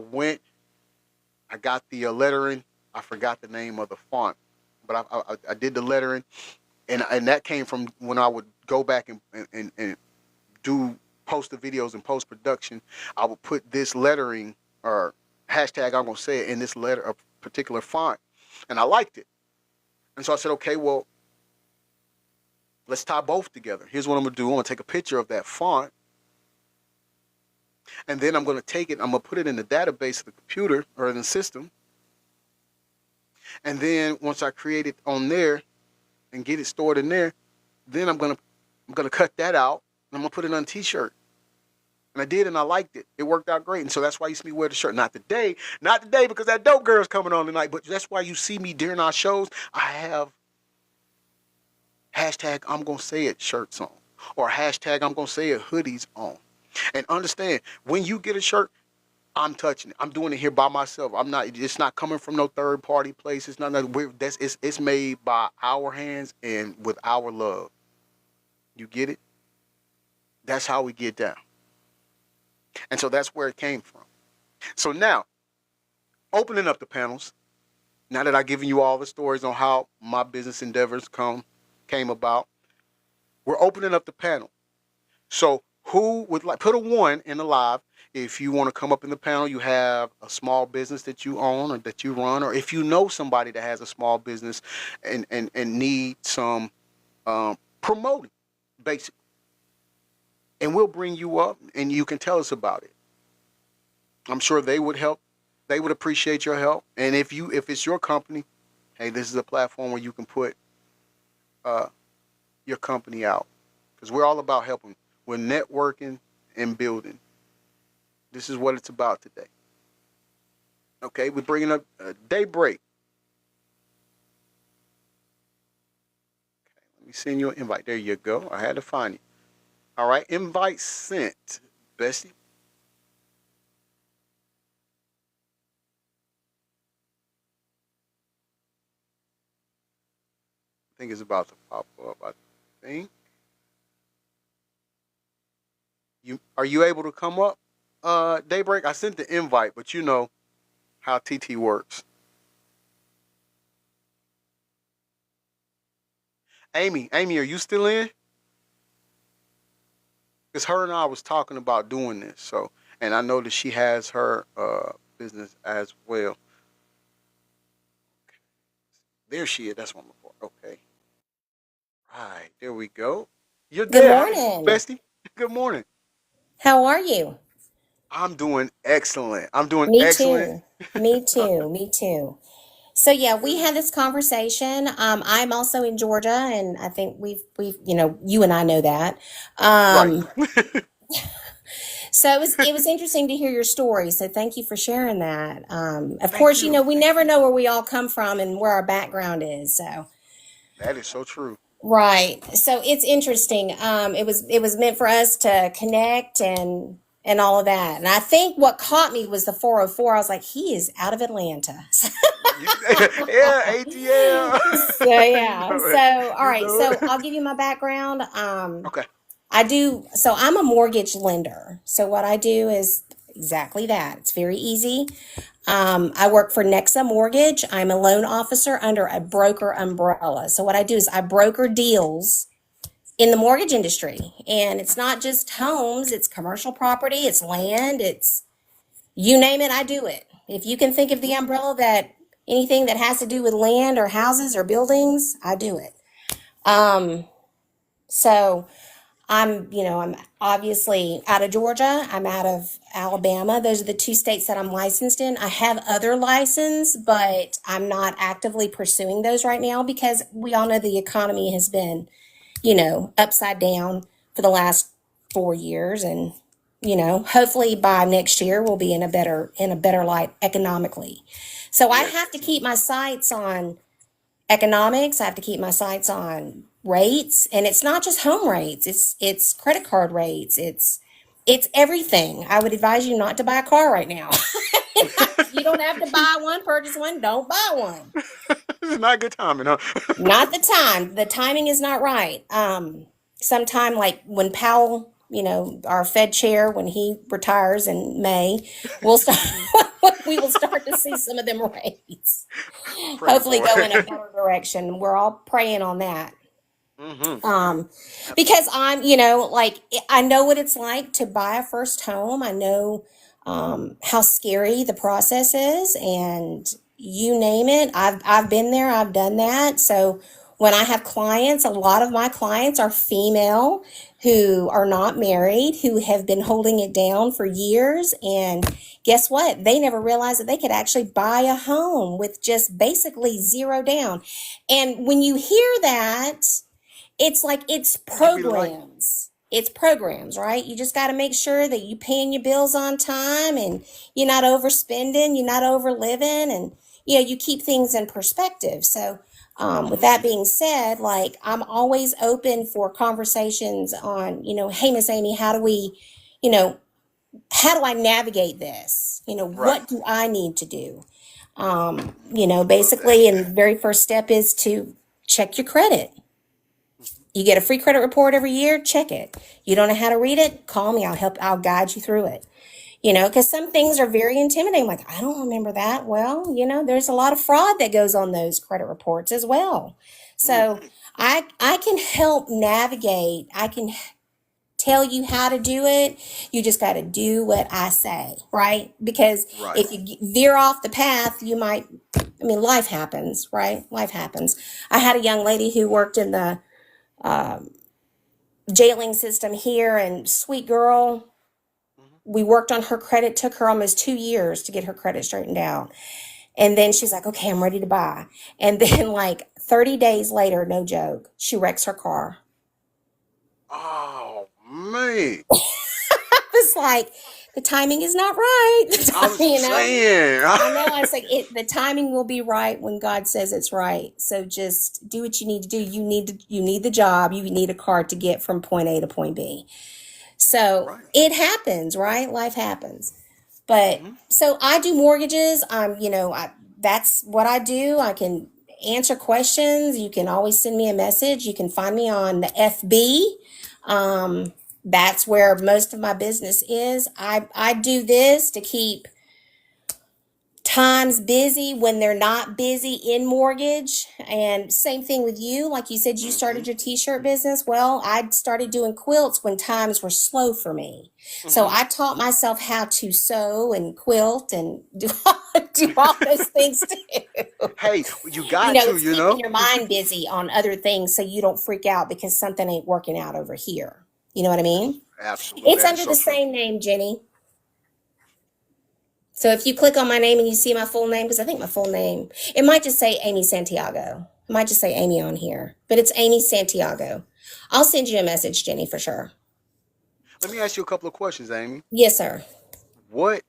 got the lettering. I forgot the name of the font. But I did the lettering. And that came from when I would go back and post the videos and post production. I would put this lettering or hashtag I'm gonna say it in this a particular font, and I liked it. And so I said, okay, well, let's tie both together. Here's what I'm gonna do. I'm gonna take a picture of that font, and then I'm gonna take it. I'm gonna put it in the database of the computer or in the system, and then once I create it on there and get it stored in there, then I'm gonna cut that out and I'm gonna put it on a t-shirt. And I did, and I liked it. It worked out great. And so that's why you see me wear the shirt. Not today because that dope girl's coming on tonight, but that's why you see me during our shows. I have hashtag I'm gonna say it shirts on, or hashtag I'm gonna say it hoodies on. And understand, when you get a shirt, I'm touching it. I'm doing it here by myself. I'm not. It's not coming from no third party place. It's not. That's it's made by our hands and with our love. You get it? That's how we get down. And so that's where it came from. So now, opening up the panels. Now that I've given you all the stories on how my business endeavors came about, we're opening up the panel. So who would like put a 1 in the live if you want to come up in the panel? You have a small business that you own or that you run, or if you know somebody that has a small business and need some promoting, basically. And we'll bring you up and you can tell us about it. I'm sure they would help. They would appreciate your help. And if it's your company, hey, this is a platform where you can put your company out. Because we're all about helping. We're networking and building. This is what it's about today. Okay, we're bringing up Daybreak. Okay, let me send you an invite. There you go. I had to find you. All right, invite sent. Bestie. I think it's about to pop up. I think. Are you able to come up? Daybreak, I sent the invite, but you know how TT works. Amy, are you still in? Because her and I was talking about doing this, so, and I know that she has her business as well. Okay. There she is. That's what I'm looking for. Okay. Right, there we go. You're Good there, morning. bestie. Good morning. How are you? I'm doing excellent. I'm doing Me excellent. too. Me too. Me too. So yeah, we had this conversation. I'm also in Georgia, and I think we've you and I know that. Right. So it was interesting to hear your story. So thank you for sharing that. Of Thank course, you. we never know where we all come from and where our background is. So That is so true. right. So it's interesting. It was meant for us to connect and all of that. And I think what caught me was the 404. I was like, he is out of Atlanta. Yeah, So ATL. You yeah. know it. So all You right. know So it. I'll give you my background. Okay. So I'm a mortgage lender. So what I do is exactly that. It's very easy. I work for Nexa Mortgage. I'm a loan officer under a broker umbrella. So what I do is I broker deals in the mortgage industry. And it's not just homes, it's commercial property, it's land, it's you name it, I do it. If you can think of the umbrella that anything that has to do with land or houses or buildings, I do it. Um, so I'm obviously out of Georgia. I'm out of Alabama. Those are the two states that I'm licensed in. I have other license, but I'm not actively pursuing those right now because we all know the economy has been, upside down for the last 4 years. And, hopefully by next year we'll be in a better light economically. So I Yes. have to keep my sights on economics. I have to keep my sights on rates, and it's not just home rates. It's credit card rates. It's everything. I would advise you not to buy a car right now. If you don't have to buy one, purchase one, don't buy one. This is not a good timing, huh? Not the time. The timing is not right. Sometime like when Powell, our Fed chair, when he retires in May, we'll start. We will start to see some of them rates Pray hopefully for go in a it. better direction. We're all praying on that. Mm-hmm. Um, because Absolutely. I know what it's like to buy a first home. I know how scary the process is, and you name it. I've been there. I've done that. So when I have clients, a lot of my clients are female who are not married, who have been holding it down for years. And guess what? They never realized that they could actually buy a home with just basically zero down. And when you hear that, it's like It can be light. it's programs, right? You just got to make sure that you paying your bills on time, and you're not overspending, you're not overliving, and you keep things in perspective. So with Mm-hmm. that being said, like, I'm always open for conversations on, hey, Miss Amy, how do we, you know how do I navigate this? Right. What do I need to do? Love that. Basically, and the very first step is to check your credit. You get a free credit report every year, check it. You don't know how to read it, call me. I'll guide you through it. Because some things are very intimidating. Like, I don't remember that. Well, there's a lot of fraud that goes on those credit reports as well. So Mhm. I can help navigate. I can tell you how to do it. You just got to do what I say, right? Because Right. if you veer off the path, you might, life happens, right? Life happens. I had a young lady who worked in the jailing system here, and sweet girl, Mhm. we worked on her credit. Took her almost 2 years to get her credit straightened out. And then she's like, okay, I'm ready to buy. And then, like 30 days later, no joke, she wrecks her car. Oh man, I was like, the timing is not right. I'm saying. I know. I was like, the timing will be right when God says it's right. So just do what you need to do. You need the job. You need a car to get from point A to point B. So Right. it happens, right? Life happens. But Mhm. so I do mortgages. That's what I do. I can answer questions. You can always send me a message. You can find me on the FB. That's where most of my business is. I do this to keep times busy when they're not busy in mortgage. And same thing with you. Like you said, you started Mhm. your t-shirt business. Well, I started doing quilts when times were slow for me. So Mhm. I taught myself how to sew and quilt and do all those things too. Hey, you got to, It's you keeping know. your mind busy on other things so you don't freak out because something ain't working out over here. You know what I mean? Absolutely, It's that is under so the true. same name, Jenny. So if you click on my name and you see my full name, because I think my full name, it might just say Amy Santiago. It might just say Amy on here, but it's Amy Santiago. I'll send you a message, Jenny, for sure. Let me ask you a couple of questions, Amy. Yes, sir. What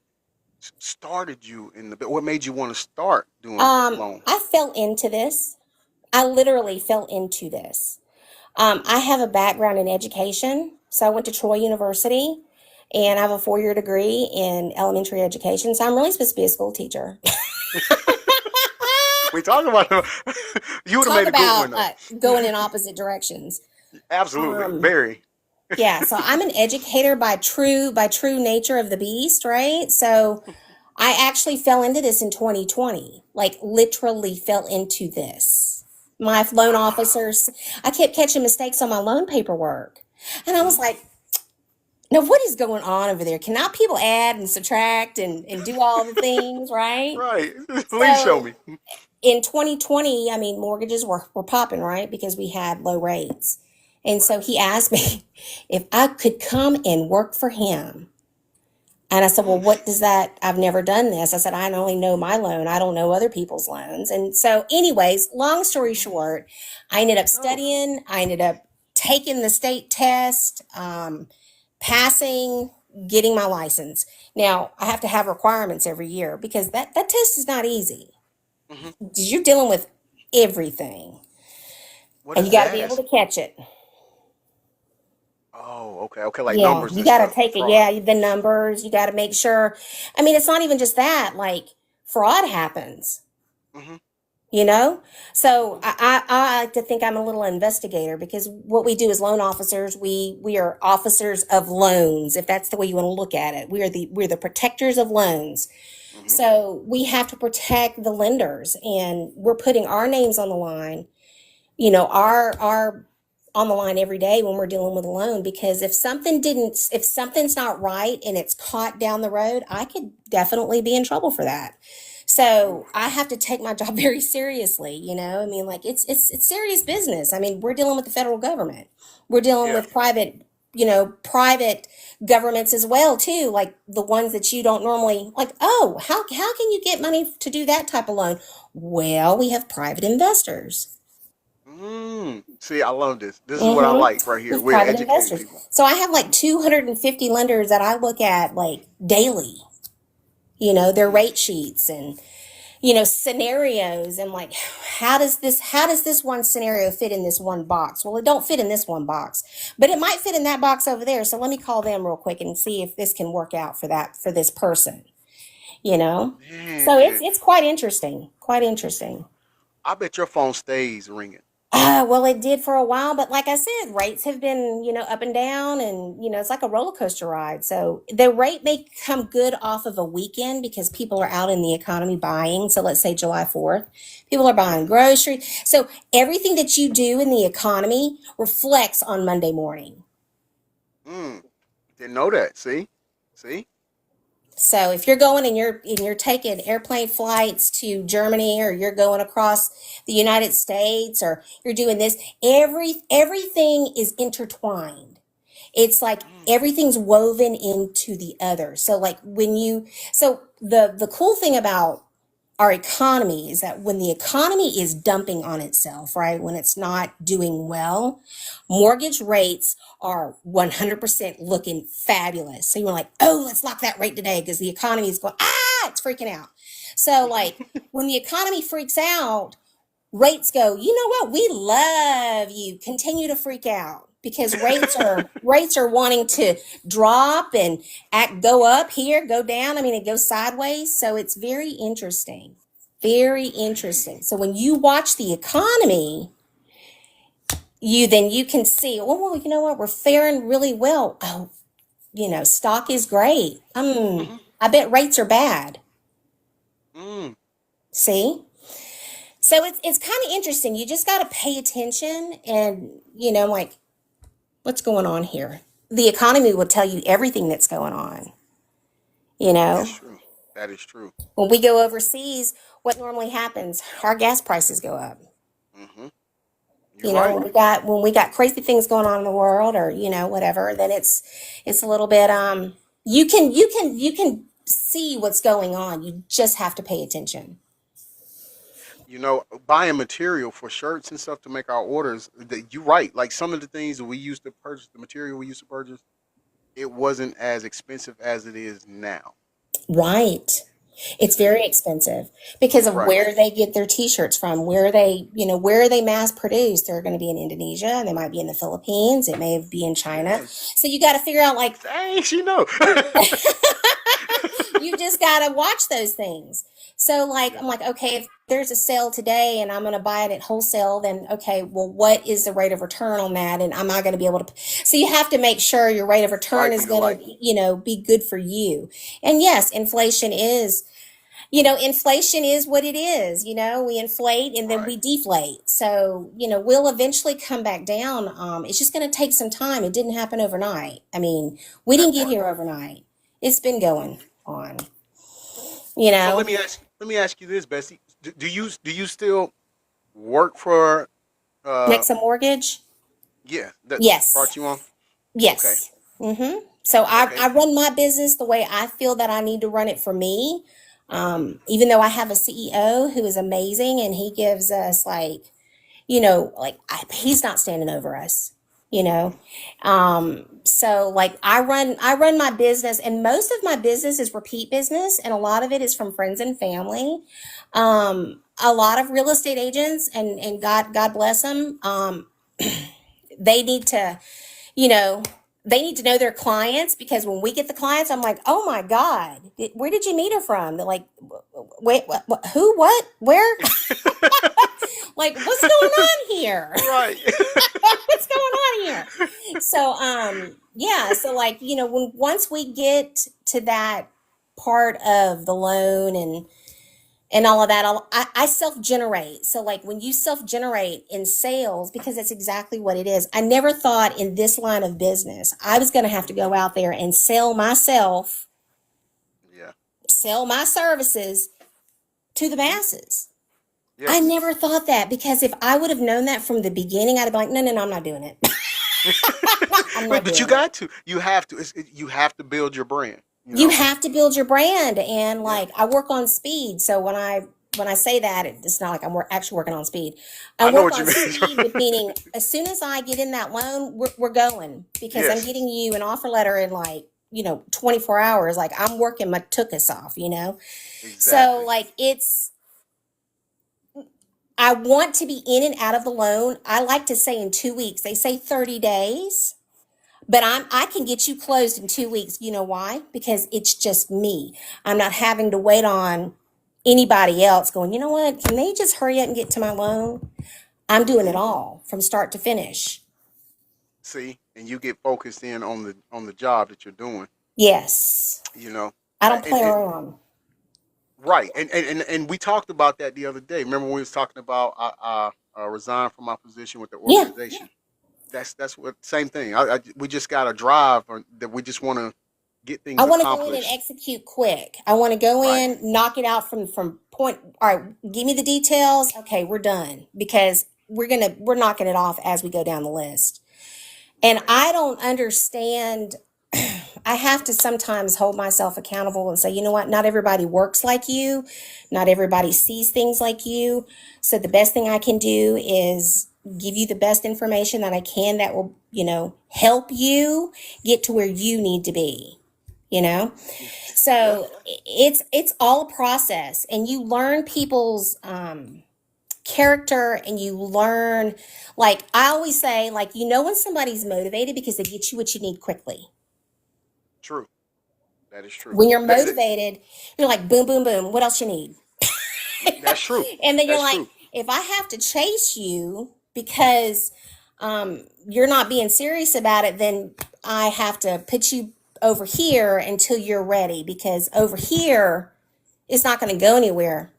started you in the? What made you want to start doing loans? I fell into this. I literally fell into this. I have a background in education, so I went to Troy University, and I have a 4-year degree in elementary education. So I'm really supposed to be a school teacher. We talking about you would have Talk made a good one about though. going in opposite directions. Absolutely, Um, very. Yeah, so I'm an educator by true nature of the beast, right? So I actually fell into this in 2020. Like literally fell into this. My loan Wow. officers, I kept catching mistakes on my loan paperwork. And I was Mhm. like, now what is going on over there? Cannot people add and subtract and do all the things, right? Right. Please show So me. in 2020, mortgages were popping, right? Because we had low rates. And Right. so he asked me if I could come and work for him. And I said, well, Mm. what does that? I've never done this. I said, I only know my loan. I don't know other people's loans. And so, anyways, long story Mhm. short, I ended up No. studying. I ended up taking the state test, passing, getting my license. Now, I have to have requirements every year because that test is not easy. Mhm. You're dealing with everything What and does you got to that? be able to catch it. Oh, okay, okay, like Yeah, numbers you and got to stuff, take it. fraud. Yeah, the numbers, you got to make sure. It's not even just that, like fraud happens, Mhm. you know? So Mhm. I like to think I'm a little investigator because what we do as loan officers, we are officers of loans, if that's the way you want to look at it. We're the protectors of loans. Mhm. So we have to protect the lenders and we're putting our names on the line, our on the line every day when we're dealing with a loan because if something's not right and it's caught down the road, I could definitely be in trouble for that. So Oof. I have to take my job very seriously, like it's serious business. We're dealing with the federal government. We're dealing Yeah. with private governments as well too, like the ones that you don't normally like, oh, how can you get money to do that type of loan? Well, we have private investors. Mm. See, I love this. This is what I like right Mm-hmm. here. With We're private educating investors. people. So I have like Mhm. 250 lenders that I look at like daily, their Mm. rate sheets and scenarios, and like, how does this one scenario fit in this one box? Well, it don't fit in this one box, but it might fit in that box over there. So let me call them real quick and see if this can work out for this person, you know? So it's Man, it's quite interesting. Quite interesting. I bet your phone stays ringing. Well, it did for a while, but like I said, rates have been, up and down, and it's like a roller coaster ride. So the rate may come good off of a weekend because people are out in the economy buying. So let's say July 4th, people are buying Hmm. groceries. So everything that you do in the economy reflects on Monday morning. Mm. Didn't know that. See. So if you're going and you're taking airplane flights to Germany, or you're going across the United States, or you're doing this, everything is intertwined. It's like Mm. everything's woven into the other. So like the cool thing about our economy is that when the economy is dumping on itself, right? When it's not doing well, mortgage rates are 100% looking fabulous. So you're like, oh, let's lock that rate today because the economy is going, it's freaking out. So like when the economy freaks out, rates go, you know what? We love you. Continue to freak out because rates are wanting to drop and go up here, go down. I mean, it goes sideways. So it's very interesting. Very Dang. interesting. So when you watch the economy, you can see, oh, well, you know what? We're faring really well. Oh, stock is great. Hmm. I bet rates are bad. Mm. See? So it's kind of interesting. You just got to pay attention, and like, what's going on here? The economy will tell you everything that's going on. You That's know, true. That is true. when we go overseas, what normally happens? Our gas prices go up. Hmm. You're right. When we got crazy things going on in the world, or whatever, then it's a little bit you can see what's going on. You just have to pay attention. Buying material for shirts and stuff to make our orders. You're right. Like some of the things that we used to purchase, the material we used to purchase, it wasn't as expensive as it is now. Right. It's very expensive because of Right. where they get their t-shirts from, where are they mass produced. They're going to be in Indonesia, they might be in the Philippines, it may be in China. Yes. So you got to figure out, like, Dang, she know. you just got to watch those things. So like, Yeah. I'm like, okay, if there's a sale today and I'm going to buy it at wholesale, then okay, well, what is the rate of return on that? And am I going to be able to, so you have to make sure your rate of return is Striking the going light. to, be good for you. And yes, inflation is what it is. We inflate and then Right. we deflate. So, we'll eventually come back down. It's just going to take some time. It didn't happen overnight. I mean, we didn't That get part. here overnight. It's been going on, So let you know. me ask you this, Bessie. Do you still work for uh Nexa Mortgage? yeah, that Yes. brought you on? Okay. Yes. So I Okay. run my business the way I feel that I need to run it for me. Even though I have a CEO who is amazing, and he gives us, like, he's not standing over us, you know. Mhm. So like I run my business, and most of my business is repeat business, and a lot of it is from friends and family. A lot of real estate agents, and God bless them. They need to, you know, they need to know their clients, because when we get the clients, I'm like, oh my God, where did you meet her from? They're like, wait, what, who, what, where? Like, what's going on here? Right. What's going on here? So, yeah. So like, once we get to that part of the loan and all of that, I self-generate. So like when you self-generate in sales, because that's exactly what it is. I never thought in this line of business I was going to have to go out there and sell myself, Yeah. sell my services to the masses. I Yes. never thought that, because if I would have known that from the beginning, I'd have been like, no, no, no, I'm not doing it. I'm Wait, not but you doing it. got to. You have to. You have to build your brand. You You know. have to build your brand, and Yeah. like I work on speed. So when I say that, it's not like I'm actually working on speed. I I know work what you on speed, with mean. meaning as soon as I get in that loan, we're going, because I'm Yes. getting you an offer letter in, like, 24 hours. Like, I'm working my tookus off. So Exactly. like I want to be in and out of the loan. I like to say in 2 weeks. They say 30 days, but I can get you closed in 2 weeks. You know why? Because it's just me. I'm not having to wait on anybody else going, you know what? Can they just hurry up and get to my loan? I'm doing it all from start to finish. See, and you get focused in on the job that you're doing. Yes. You know, I don't and, play and around. right, and we talked about that the other day. Remember when we was talking about I resigned from my position with the Yeah. organization. That's what same thing. We just got a drive that we just want to get I things want to go in and accomplished. execute quick. I want to go Right. in, knock it out from point. All right, give me the details. Okay, we're done because we're knocking it off as we go down the list. And Right. I don't understand. I have to sometimes hold myself accountable and say, you know what? Not everybody works like you. Not everybody sees things like you. So the best thing I can do is give you the best information that I can that will, help you get to where you need to be, you know? Yeah. So it's all a process and you learn people's character and you learn, like I always say, like, when somebody's motivated because they get you what you need quickly. True. That is true. When you're That, that- motivated, you're like, boom, boom, boom. What else you need? that's true. And then you're That's like, true. if I have to chase you because you're not being serious about it, then I have to put you over here until you're ready because over here it's not going to go anywhere.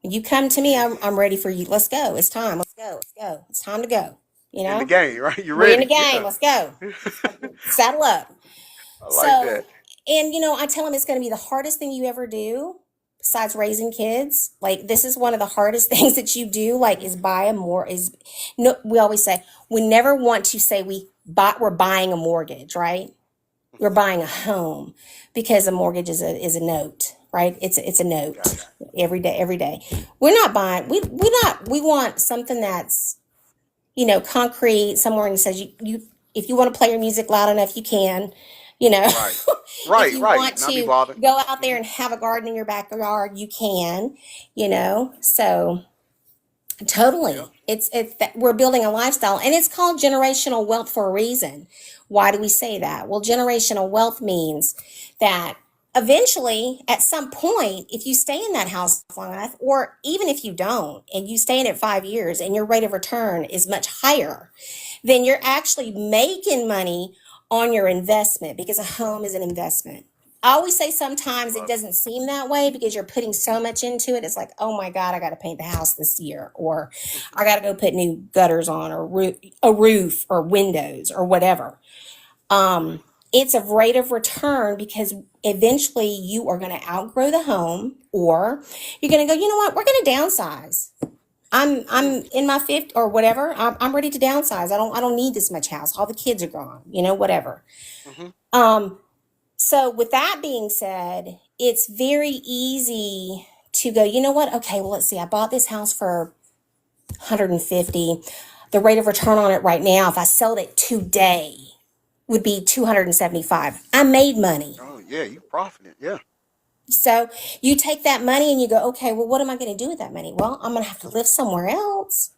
You come to me, I'm ready for you. Let's go. It's time. Let's go. Let's go. It's time to go. In the game, right? You We're in the ready? game. Yeah. Let's go. Saddle up. I like So, that. and I tell them it's going to be the hardest thing you ever do besides raising kids. Like, this is one of the hardest things that you do, like, is buy a more is no, we always say we never want to say we're buying a mortgage, right? We're buying a home because a mortgage is a note, right? It's a note Gotcha. every day. We're not buying, we want something that's, concrete, somewhere and says you if you want to play your music loud enough, you can, you know. Right. If Right. you Right. want Not be to bothered. go out there Hmm. and have a garden in your backyard, you can, So Yep. totally. It's that we're building a lifestyle and it's called generational wealth for a reason. Why do we say that? Well, generational wealth means that eventually at some point, if you stay in that house long enough, or even if you don't and you stay in it 5 years and your rate of return is much higher, then you're actually making money on your investment because a home is an investment. I always say sometimes it Love it. doesn't seem that way because you're putting so much into it. It's like, oh my God, I got to paint the house this year, or I got to go put new gutters on, or a roof, or windows, or whatever. It's a rate of return because eventually you are going to outgrow the home, or you're going to go, you know what, we're going to downsize. I'm in my fifth or whatever. I'm ready to downsize. I don't need this much house. All the kids are gone. Whatever. Hmm. So with that being said, it's very easy to go, you know what? Okay, well, let's see. I bought this house for 150. The rate of return on it right now, if I sold it today, would be 275. I made money. Oh yeah, you profiting. Yeah. So you take that money and you go, okay, well, what am I going to do with that money? Well, I'm going to have to live somewhere else.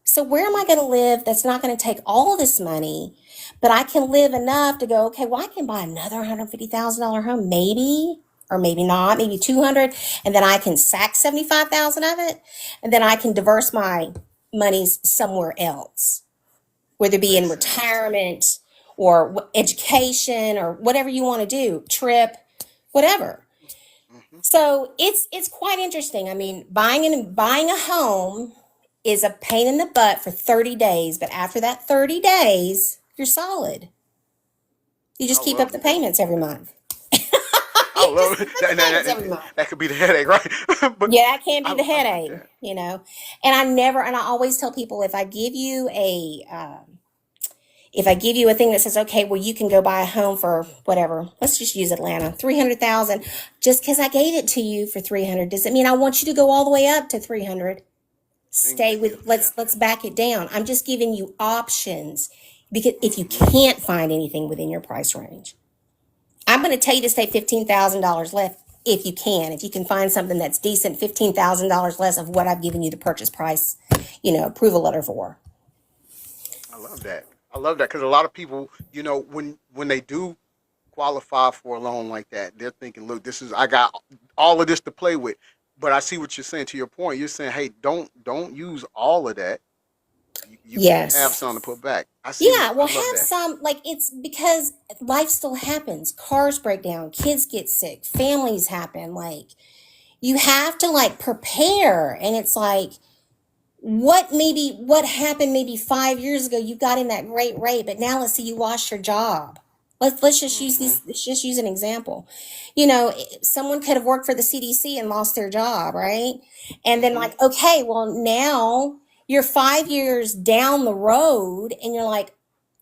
So where am I going to live that's not going to take all this money, but I can live enough to go, okay, well, I can buy another $150,000 home, maybe, or maybe not, maybe 200, and then I can sack 75,000 of it, and then I can diverse my monies somewhere else, whether it be in Makes sense. retirement or education or whatever you want to do, trip, whatever. Hmm. So it's quite interesting. I mean, buying a home is a pain in the butt for 30 days, but after that 30 days, you're solid. You I just keep up love the it. payments every month. I You just love keep it. up the payments every month. That could be the headache, right? But Yeah, that can be I the like headache, that. And I always tell people if I give you a thing that says, okay, well, you can go buy a home for whatever. Let's just use Atlanta, 300,000. Just because I gave it to you for 300 doesn't mean I want you to go all the way up to 300. Stay Thank with you. Yeah. let's back it down. I'm just giving you options because if you can't find anything within your price range, I'm going to tell you to stay $15,000 left if you can. If you can find something that's decent, $15,000 less of what I've given you the purchase price, approval letter for. I love that. I love that because a lot of people, when they do qualify for a loan like that, they're thinking, "Look, I got all of this to play with." But I see what you're saying. To your point, you're saying, "Hey, don't use all of that. You have Yes. something to put back." I see. Yeah, I well, love have that. some, like, it's because life still happens. Cars break down, kids get sick, families happen. Like, you have to, like, prepare. And it's like, what happened maybe 5 years ago? You got in that great rate, but now let's say you lost your job. Let's just use Hmm. this. Let's just use an example. Someone could have worked for the CDC and lost their job, right? And then Hmm. like, okay, well now you're 5 years down the road, and you're like,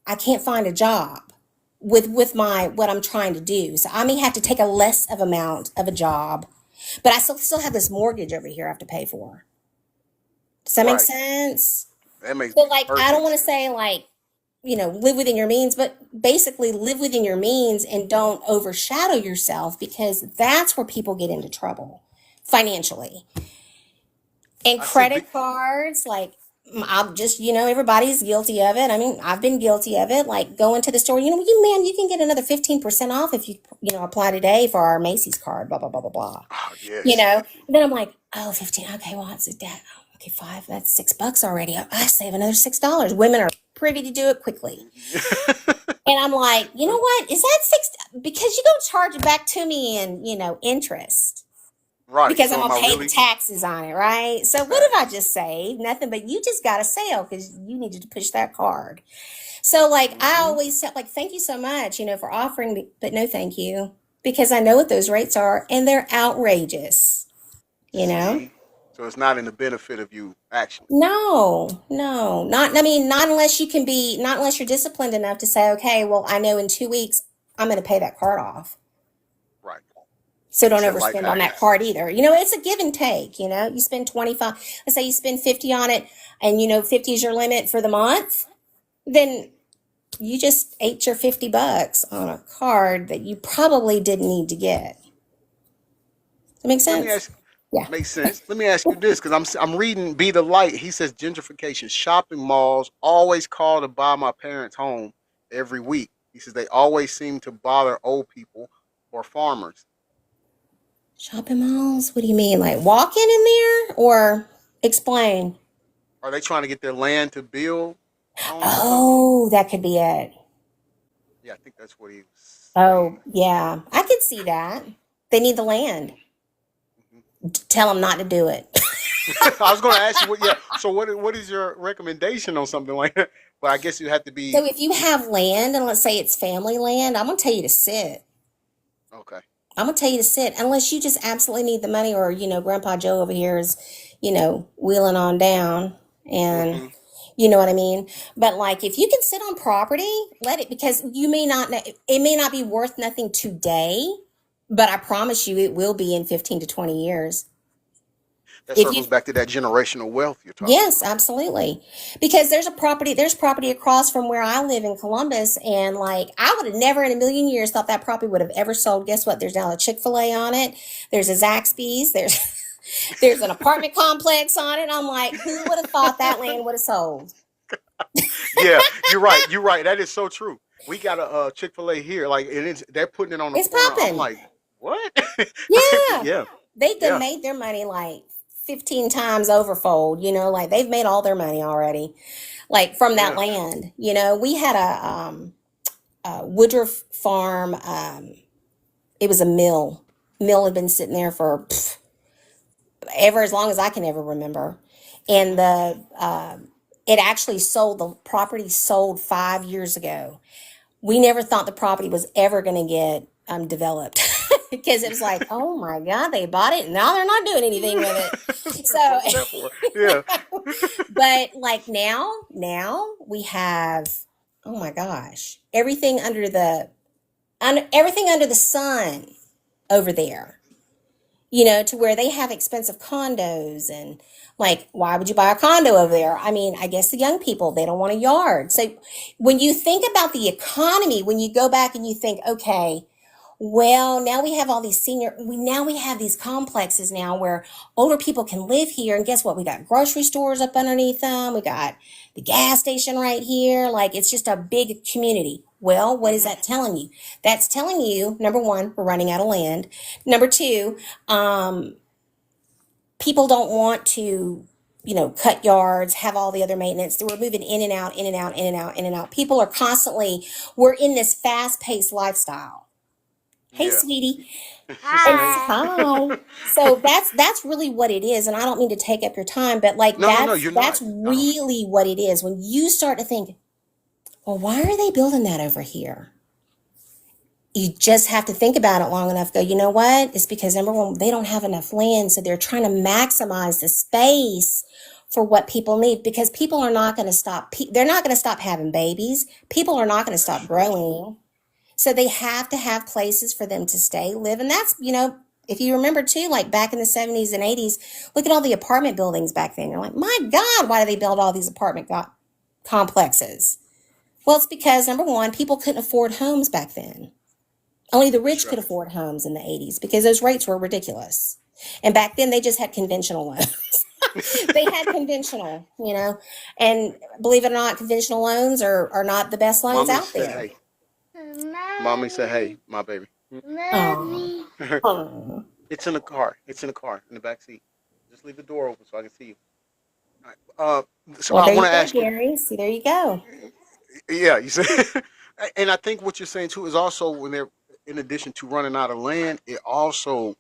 I can't find a job with my what I'm trying to do. So I may have to take a less of amount of a job, but I still have this mortgage over here I have to pay for. Does that make Right. sense? That makes So like, I don't perfect want to sense. say like, live within your means, but basically live within your means and don't overshadow yourself, because that's where people get into trouble financially. And I see. credit cards, like, I'm just, everybody's guilty of it. I mean, I've been guilty of it. Like going to the store, you can get another 15% off if you apply today for our Macy's card, blah, blah, blah, blah, blah. Oh, yes. And then I'm like, oh, 15. Okay, well, it's a debt. Okay, five, that's $6 already. I save another $6. Women are privy to do it quickly. And I'm like, you know what? Is that six? Because you're going to charge it back to me in, interest. Right. Because So I'm am going I to pay the really? taxes on it, right? So what Exactly. have I just saved? Nothing, but you just got a sale because you needed to push that card. So like, I Hmm. always tell, like, thank you so much, for offering me, but no thank you. Because I know what those rates are, and they're outrageous, you know? See. So it's not in the benefit of you, actually. No, no, not, I mean, not unless you're disciplined enough to say, okay, well, I know in 2 weeks I'm going to pay that card off. Right. So You don't said life overspend on that hackers. card either. It's a give and take, you spend 25, let's say you spend 50 on it, and 50 is your limit for the month, then you just ate your $50 on a card that you probably didn't need to get. Does that make Let me sense? ask. Yeah. Makes sense. Let me ask you this, because I'm reading "Be the Light." He says gentrification, shopping malls always call to buy my parents' home every week. He says they always seem to bother old people or farmers. Shopping malls? What do you mean? Like walking in there, or explain? Are they trying to get their land to build homes or something? Oh, that could be it. Yeah, I think that's what he was Oh, saying. yeah. I could see that. They need the land. Mhm. Tell them not to do it. I was going to ask you what. Yeah. So what is your recommendation on something like that? But I guess you have to be So if you have land, and let's say it's family land, I'm going to tell you to sit. okay. I'm going to tell you to sit unless you just absolutely need the money, or, Grandpa Joe over here is, wheeling on down, and Hmm. you know what I mean? But like, if you can sit on property, let it, because you may not know, it may not be worth nothing today, but I promise you it will be in 15 to 20 years. That If you circles back to that generational wealth you're talking Yes, about. absolutely. Because there's property across from where I live in Columbus, and like, I would have never in a million years thought that property would have ever sold. Guess what? There's now a Chick-fil-A on it. There's a Zaxby's. There's there's an apartment complex on it. I'm like, who would have thought that land would have sold? Yeah, you're right. You're right. That is so true. We got a Chick-fil-A here. Like they're putting it on the It's corner. I'm popping. like, what? Yeah. Yeah, They've done yeah. made their money like 15 times overfold, like they've made all their money already, like from that Yeah. land. We had a Woodruff Farm. It was a mill. Mill had been sitting there for ever as long as I can ever remember, and Hmm. it actually sold. The property sold 5 years ago. We never thought the property was ever going to get developed because it was like, oh my God, they bought it and now they're not doing anything with it. So, What was that for? Yeah. but like now we have, oh my gosh, everything under the sun over there, to where they have expensive condos. And like, why would you buy a condo over there? I mean, I guess the young people, they don't want a yard. So when you think about the economy, when you go back and you think, okay, Well, now we have all these now we have these complexes now where older people can live here. And guess what? We got grocery stores up underneath them. We got the gas station right here. Like it's just a big community. Well, what is Hmm. that telling you? That's telling you, number one, we're running out of land. Number two, um, people don't want to, cut yards, have all the other maintenance. We're moving in and out, in and out, in and out, in and out. People are constantly, we're in this fast paced lifestyle. Hey, Yeah. sweetie. She said, And "Hey." hi. So that's really what it is. And I don't mean to take up your time, but like No, no, no. that's You're that's not. really what it is. When you start to think, well, why are they building that over here? You just have to think about it long enough. Go, you know what? It's because number one, they don't have enough land, so they're trying to maximize the space for what people need. Because people are not going to stop. They're not going to stop having babies. People are not going to That's stop true. growing. So they have to have places for them to stay, live. And that's, if you remember too, like back in the 70s and 80s, look at all the apartment buildings back then. You're like, my God, why do they build all these complexes? Well, it's because number one, people couldn't afford homes back then. Only the That's rich could right. afford homes in the 80s because those rates were ridiculous. And back then they just had conventional loans. They had conventional, and believe it or not, conventional loans are not the best loans Mommy out said, there. "Hey." Mommy said, "Hey, my baby." Oh. Oh. It's in the car. It's in the car in the back seat. Just leave the door open so I can see you. All right. So Well, I there want you to go, ask you. Gary. See, there you go. Yeah, you said. And I think what you're saying too is also when they're in addition to running out of land, it also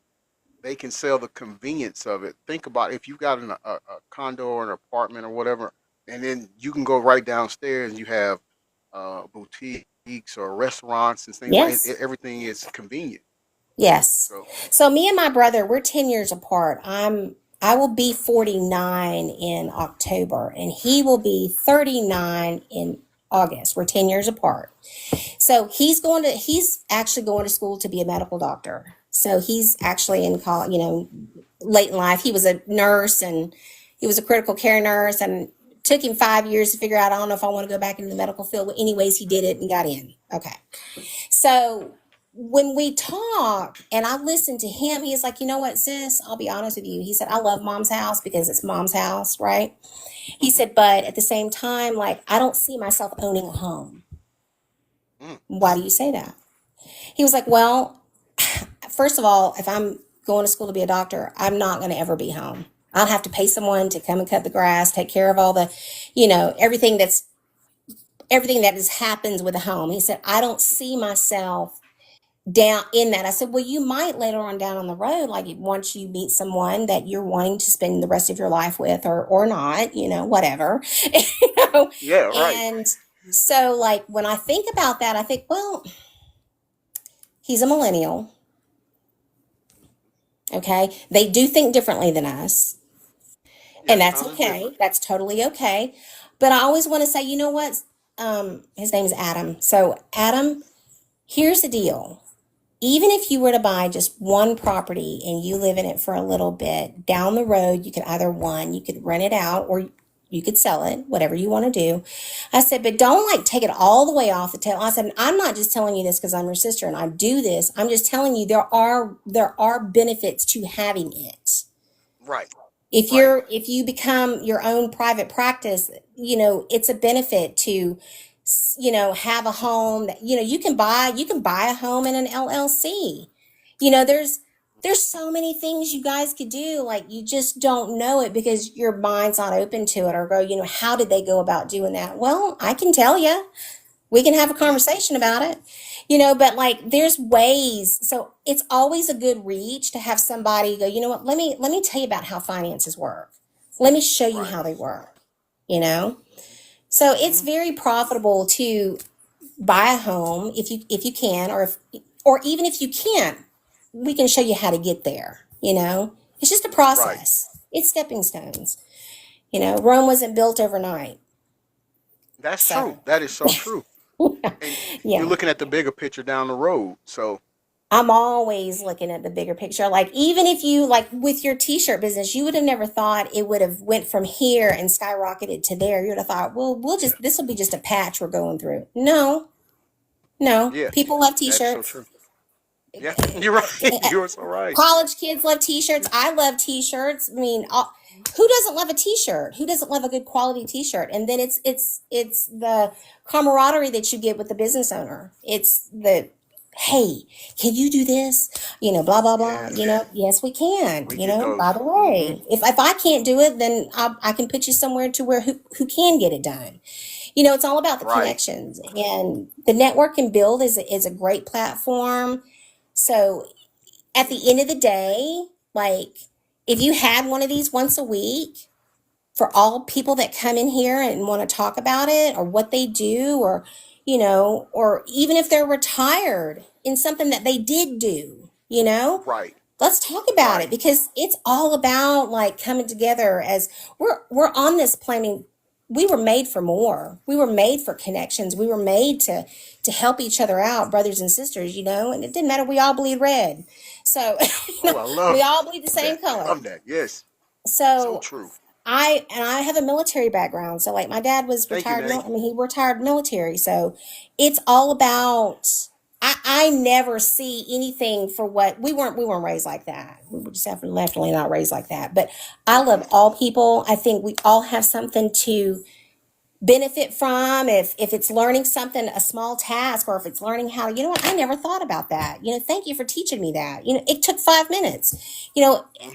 they can sell the convenience of it. Think about if you got a condo or an apartment or whatever, and then you can go right downstairs and you have boutiques or restaurants and things like Yes. everything is convenient. Yes. So So me and my brother, we're 10 years apart. I will be 49 in October and he will be 39 in August. We're 10 years apart. So he's actually going to school to be a medical doctor. So he's actually in college, late in life. He was a nurse and he was a critical care nurse and took him 5 years to figure out, I don't know if I want to go back into the medical field. But anyways, he did it and got in. Okay. So when we talk and I listen to him, he's like, you know what, sis, I'll be honest with you. He said, I love mom's house because it's mom's house, right? He hmm said, but at the same time, like, I don't see myself owning a home. mm, Why do you say that? He was like, well, first of all, if I'm going to school to be a doctor, I'm not going to ever be home. I'll have to pay someone to come and cut the grass, take care of all the, everything that just happens with a home. He said, I don't see myself down in that. I said, well, you might later on down on the road, like once you meet someone that you're wanting to spend the rest of your life with or not, whatever. you know. yeah, right. And so like when I think about that, I think, well, he's a millennial. Okay. They do think differently than us. Yeah, And it's that's times is different. okay. That's totally okay. But I always want to say, you know what? His name is Adam. So Adam, here's the deal. Even if you were to buy just one property and you live in it for a little bit, down the road, you could either one, you could rent it out or you could sell it, whatever you want to do. I said, but don't like take it all the way off the tail. I said, I'm not just telling you this because I'm your sister and I do this. I'm just telling you there are benefits to having it. Right, right. If you become your own private practice, it's a benefit to have a home that you can buy a home in an LLC. There's so many things you guys could do, like you just don't know it because your mind's not open to it, or go, how did they go about doing that? Well, I can tell you, we can have a hmm conversation about it. But like there's ways. So it's always a good reach to have somebody go, you know what, let me tell you about how finances work. Let me show you Right. how they work, you know? So it's hmm very profitable to buy a home if you can, or even if you can't, we can show you how to get there. It's just a Right. process. It's stepping stones. Rome wasn't built overnight. That's true. So That is so true. And you're yeah. looking at the bigger picture down the road. So I'm always looking at the bigger picture. Like even if you like with your t-shirt business, you would have never thought it would have went from here and skyrocketed to there. You would have thought, well, yeah, this will be just a patch we're going through. No, no. yeah, People love that is so t-shirts. true. Yeah, you're right. You're so right. College kids love t-shirts. I love t-shirts. I mean, who doesn't love a t-shirt? Who doesn't love a good quality t-shirt? And then it's the camaraderie that you get with the business owner. It's the, hey, can you do this? Blah blah blah. Yes, Yes, we can. we get those. By the Hmm. way, if I can't do it, then I can put you somewhere to where who can get it done. It's all about the Right. connections, and the Network and Build is a great platform. So at the end of the day, like, if you had one of these once a week for all people that come in here and want to talk about it or what they do, or even if they're retired in something that they did do, Right. let's talk about it, Right. because it's all about like coming together. As we're on this planning, we were made for more. We were made for connections. We were made to help each other out, brothers and sisters, and it didn't matter, we all bleed red. So Oh, I we love all bleed the same that. I color. love that. Yes. So So true. I have a military background. So like my dad was Thank you, retired. Nay. I mean, he retired military. So it's all about. I never see anything for what we weren't raised like that. We were just definitely not raised like that. But I Hmm. love all people. I think we all have something to benefit from. If it's learning something, a small task, or if it's learning how, what, I never thought about that. Thank you for teaching me that. It took 5 minutes.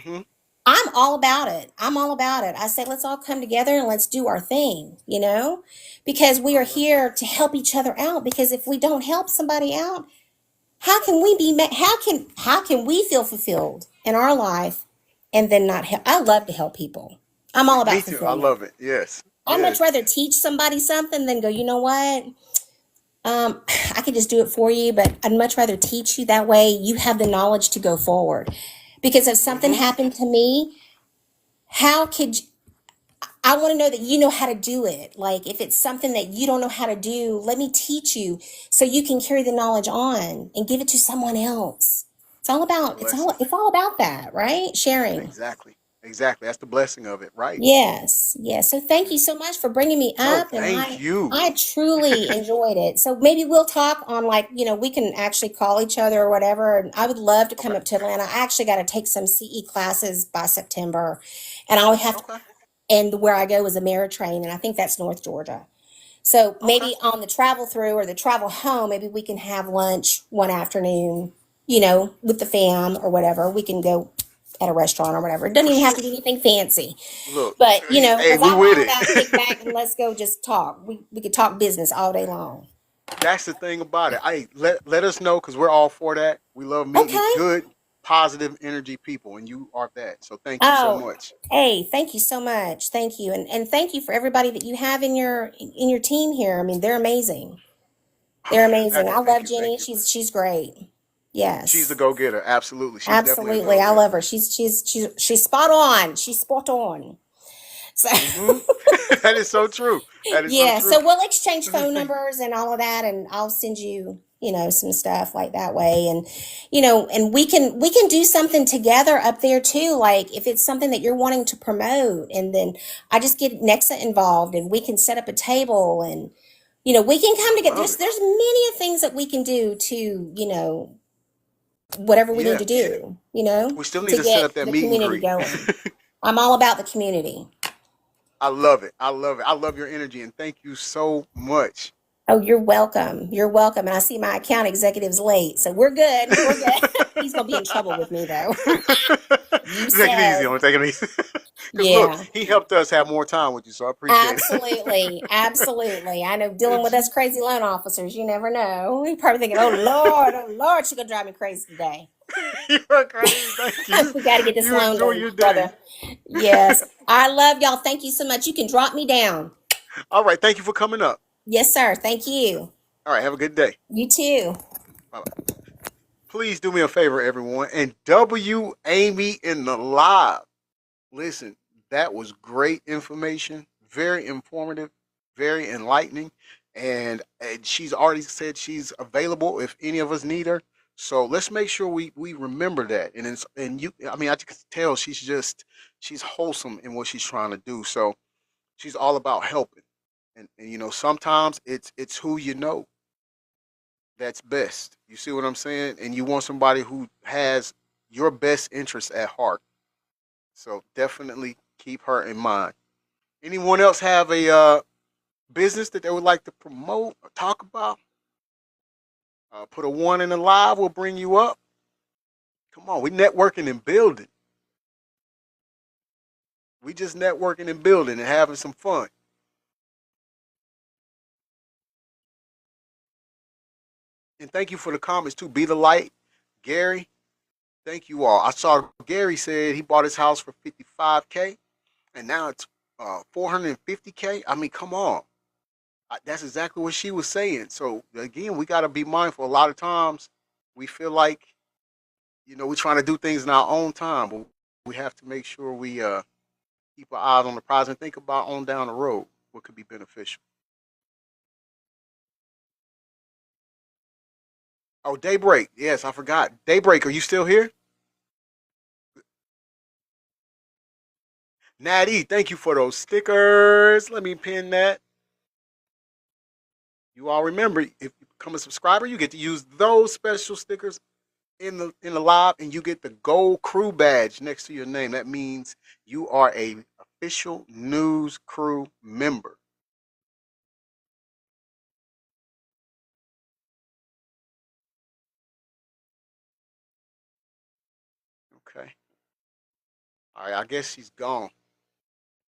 Hmm. I'm all about it. I'm all about it. I say, let's all come together and let's do our thing, because we I are love that. here to help each other out. Because if we don't help somebody out, how can we how can we feel fulfilled in our life and then not help? I love to help people. I'm all Me about too. I fulfillment. love it. Yes. I'd much Yes. rather teach somebody something than go, you know what? I could just do it for you, but I'd much rather teach you. That way you have the knowledge to go forward. Because if something Hmm. happened to me, how could I want to know that you know how to do it. Like, if it's something that you don't know how to do, let me teach you so you can carry the knowledge on and give it to someone else. It's all It's a about blessing. it's all about that, right? Sharing. Exactly. Exactly. That's the blessing of it. Right. Yes, yes. So thank Yeah. you so much for bringing me No, up, and thank I you. I truly enjoyed it. So maybe we'll talk on, like, we can actually call each other or whatever. And I would love to come Okay. up to Atlanta. I actually got to take some CE classes by September, and I'll have to, Okay. and where I go is Ameritrain, and I think that's North Georgia. So Okay. maybe on the travel through or the travel home, maybe we can have lunch one afternoon, with the fam or whatever. We can go at a restaurant or whatever. It doesn't For even have sure. to be anything fancy. Look. But, Hey, because we I'm with all it. about kick back and let's go just talk. We could talk business all day long. That's the thing about it. Let us know because we're all for that. We love meeting Okay. good, positive energy people, and you are that. So thank you so Oh, much. hey, thank you so much. Thank you. And thank you for everybody that you have in your team here. I mean, they're amazing. They're amazing. I Thank love you. Thank Jenny. you. She's great. She's the Yes. go getter. Absolutely. She's definitely a Absolutely. go I getter. love her. She's spot on. She's spot on. So Hmm. That is so true. That is so yeah, true. so we'll exchange phone numbers and all of that, and I'll send you, some stuff like that way. And and we can do something together up there too, like if it's something that you're wanting to promote, and then I just get Nexa involved and we can set up a table, and we can come I together. love There's it. there's many things that we can do to, whatever we need Yeah. to do, We still need to to set get up that the meet and community greet. going. I'm all about the community. I love it. I love it. I love your energy and thank you so much. Oh, you're welcome. You're welcome. And I see my account executive's late, so we're good. We're good. He's gonna be in trouble with me though. You Take it easy said, on it. Take it easy. Because look, yeah. he helped us have more time with you, so I appreciate Absolutely, absolutely. I know, dealing with it. us crazy loan officers, you never know. You're probably thinking, oh Lord, she gonna drive me crazy today. You're crazy. Thank you. We got to get this You loan enjoy done, your day. brother. Yes, I love y'all. Thank you so much. You can drop me down. All right. Thank you for coming up. Yes, sir. Thank you. All right. Have a good day. You too. Bye bye. Please do me a favor, everyone, and W Amy in the live. Listen, that was great information, very informative, very enlightening, and she's already said she's available if any of us need her. So let's make sure we remember that. And you, I mean, I can tell she's wholesome in what she's trying to do. So she's all about helping, and sometimes it's who you know. that's best. You see what I'm saying? And you want somebody who has your best interest at heart. So definitely keep her in mind. Anyone else have a business that they would like to promote or talk about? Put a one in the live. We'll bring you up. Come on, we networking and building. We just networking and building and having some fun. And thank you for the comments too. Be the light, Gary. Thank you all. I saw Gary said he bought his house for 55K, and now it's 450K. I mean, come on. That's exactly what she was saying. So again, we got to be mindful. A lot of times, we feel like, we're trying to do things in our own time, but we have to make sure we keep our eyes on the prize and think about on down the road what could be beneficial. Oh, Daybreak. Yes, I forgot. Daybreak, are you still here? Natty, thank you for those stickers. Let me pin that. You all remember, if you become a subscriber, you get to use those special stickers in the live, and you get the gold crew badge next to your name. That means you are a official news crew member. Okay. All right, I guess she's gone.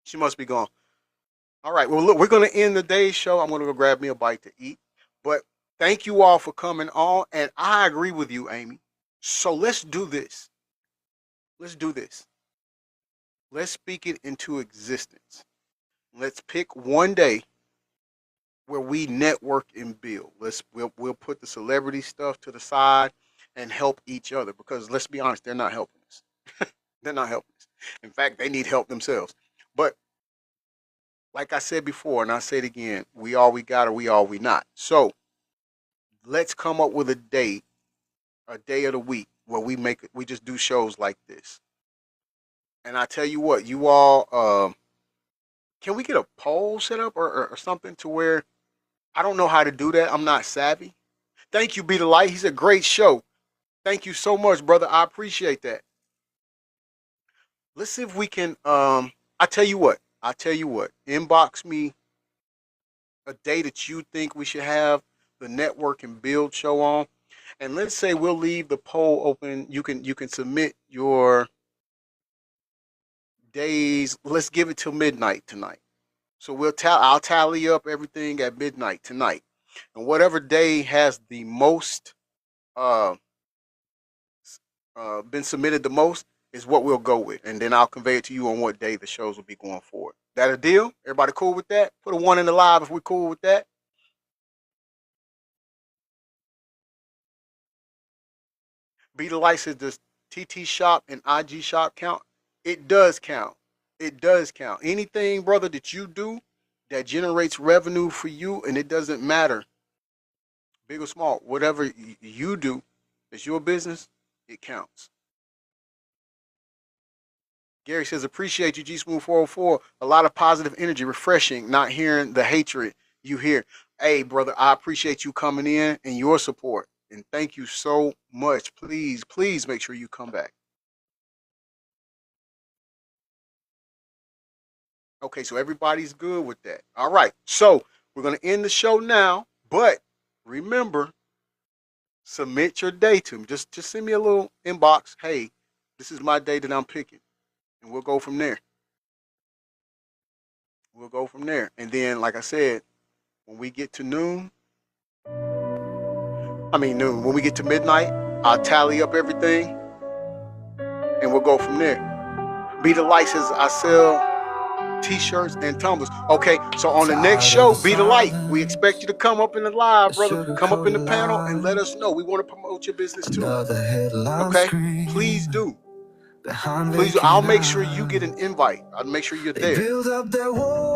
She must be gone. All right, well, look, we're going to end the day's show. I'm going to go grab me a bite to eat. But thank you all for coming on, and I agree with you, Amy. So let's do this. Let's do this. Let's speak it into existence. Let's pick one day where we network and build. We'll put the celebrity stuff to the side and help each other, because let's be honest, they're not helping us. They're not helping us. In fact, they need help themselves. But like I said before, and I say it again, we all we got or we all we not. So let's come up with a day of the week where we just do shows like this. And I tell you what, you all, can we get a poll set up or something to where, I don't know how to do that. I'm not savvy. Thank you, Be the Light. He's a great show. Thank you so much, brother. I appreciate that. Let's see if we can, I tell you what, inbox me a day that you think we should have the network and build show on. And let's say we'll leave the poll open. You can submit your days. Let's give it till midnight tonight. So I'll tally up everything at midnight tonight. And whatever day has the most been submitted the most is what we'll go with. And then I'll convey it to you on what day the shows will be going forward. That a deal? Everybody cool with that? Put a one in the live if we're cool with that. Be the Light says, does TT Shop and IG Shop count? It does count. It does count. Anything, brother, that you do that generates revenue for you, and it doesn't matter, big or small, whatever you do, it's your business, it counts. Gary says, appreciate you, G Smooth 404. A lot of positive energy, refreshing, not hearing the hatred you hear. Hey, brother, I appreciate you coming in and your support. And thank you so much. Please, please make sure you come back. Okay, so everybody's good with that. All right, so we're going to end the show now. But remember, submit your day to me. Just send me a little inbox. Hey, this is my day that I'm picking. And we'll go from there. We'll go from there. And then, like I said, when we get to noon, when we get to midnight, I'll tally up everything and we'll go from there. Be the Light says, I sell t-shirts and tumblers. Okay, so on the next show, Be the Light, we expect you to come up in the live, brother. Come up in the panel and let us know. We want to promote your business too. Okay, please do. Please, I'll make sure you get an invite. I'll make sure you're there.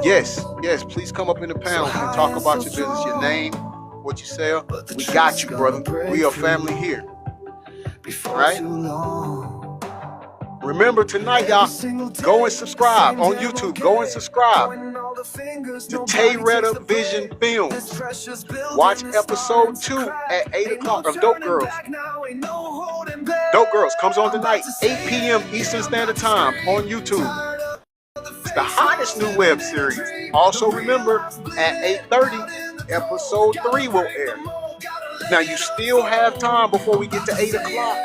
Yes, please come up in the panel and talk about your business, your name, what you sell. We got you, brother. We are family here. Right? Remember tonight, y'all, go and subscribe on YouTube. Go and subscribe. to Tayretta Vision Films. Watch episode 2 at 8 o'clock of Dope Girls. Dope Girls comes on tonight, 8 p.m. Eastern Standard Time on YouTube. It's the hottest new web series. Also remember, at 8:30, episode 3 will air. Now you still have time before we get to 8 o'clock.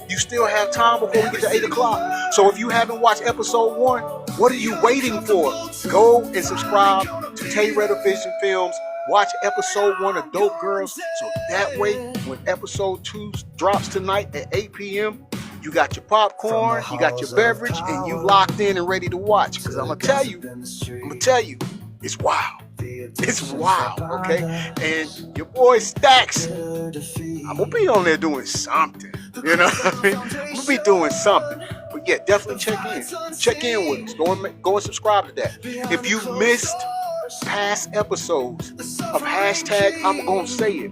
You still have time before we get to 8 o'clock. So if you haven't watched episode 1, what are you waiting for? Go and subscribe to Tayretta Vision Films. Watch episode 1 of Dope Girls. So that way, when episode 2 drops tonight at 8 p.m., you got your popcorn, you got your beverage, and you locked in and ready to watch. Because I'm going to tell you, it's wild. It's wild, okay? And your boy Stacks, I'm going to be on there doing something. You know what I mean? I'm going to be doing something. But yeah, definitely check in. Check in with us. Go and subscribe to that. If you missed past episodes of hashtag I'm Gonna Say It,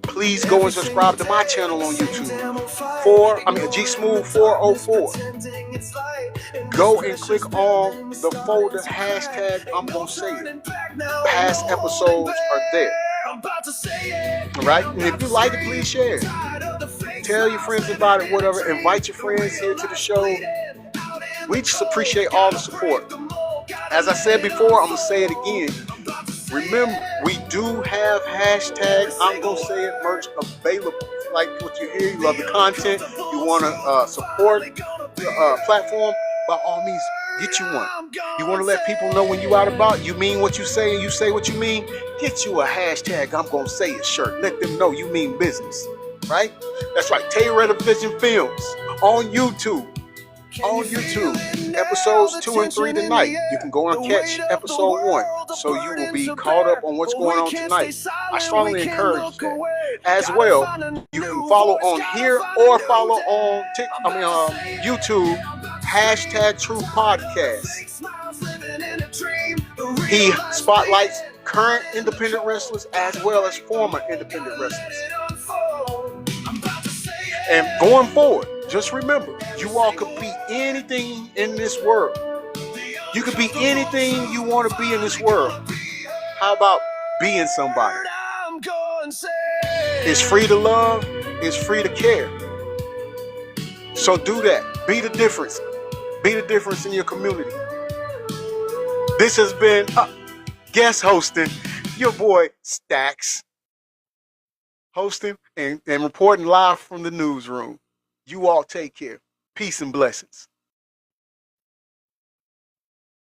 please go and subscribe to my channel on YouTube. G Smooth 404. Go and click on the folder hashtag I'm Gonna Say It. Past episodes are there. Alright? And if you like it, please share it. Tell your friends about it, whatever. Invite your friends here to the show. We just appreciate all the support. As I said before, I'm going to say it again. Remember, we do have hashtag I'm Gonna Say It merch available. If you like what you hear, you love the content, you want to support the platform, by all means, get you one. You want to let people know when you out about, you mean what you say and you say what you mean, get you a hashtag I'm Gonna Say It shirt. Let them know you mean business. Right? That's right. Tayretta Vision Films on YouTube. On YouTube. Episodes 2 and 3 tonight. You can go and catch episode 1. So you will be caught up on what's going on tonight. I strongly encourage that. As well, you can follow on here or follow on YouTube. Hashtag True Podcast. He spotlights current independent wrestlers as well as former independent wrestlers. And going forward, just remember, you all could be anything in this world. You could be anything you want to be in this world. How about being somebody? It's free to love. It's free to care. So do that. Be the difference. Be the difference in your community. This has been guest hosting your boy Stacks. Hosting and reporting live from the newsroom. You all take care. Peace and blessings.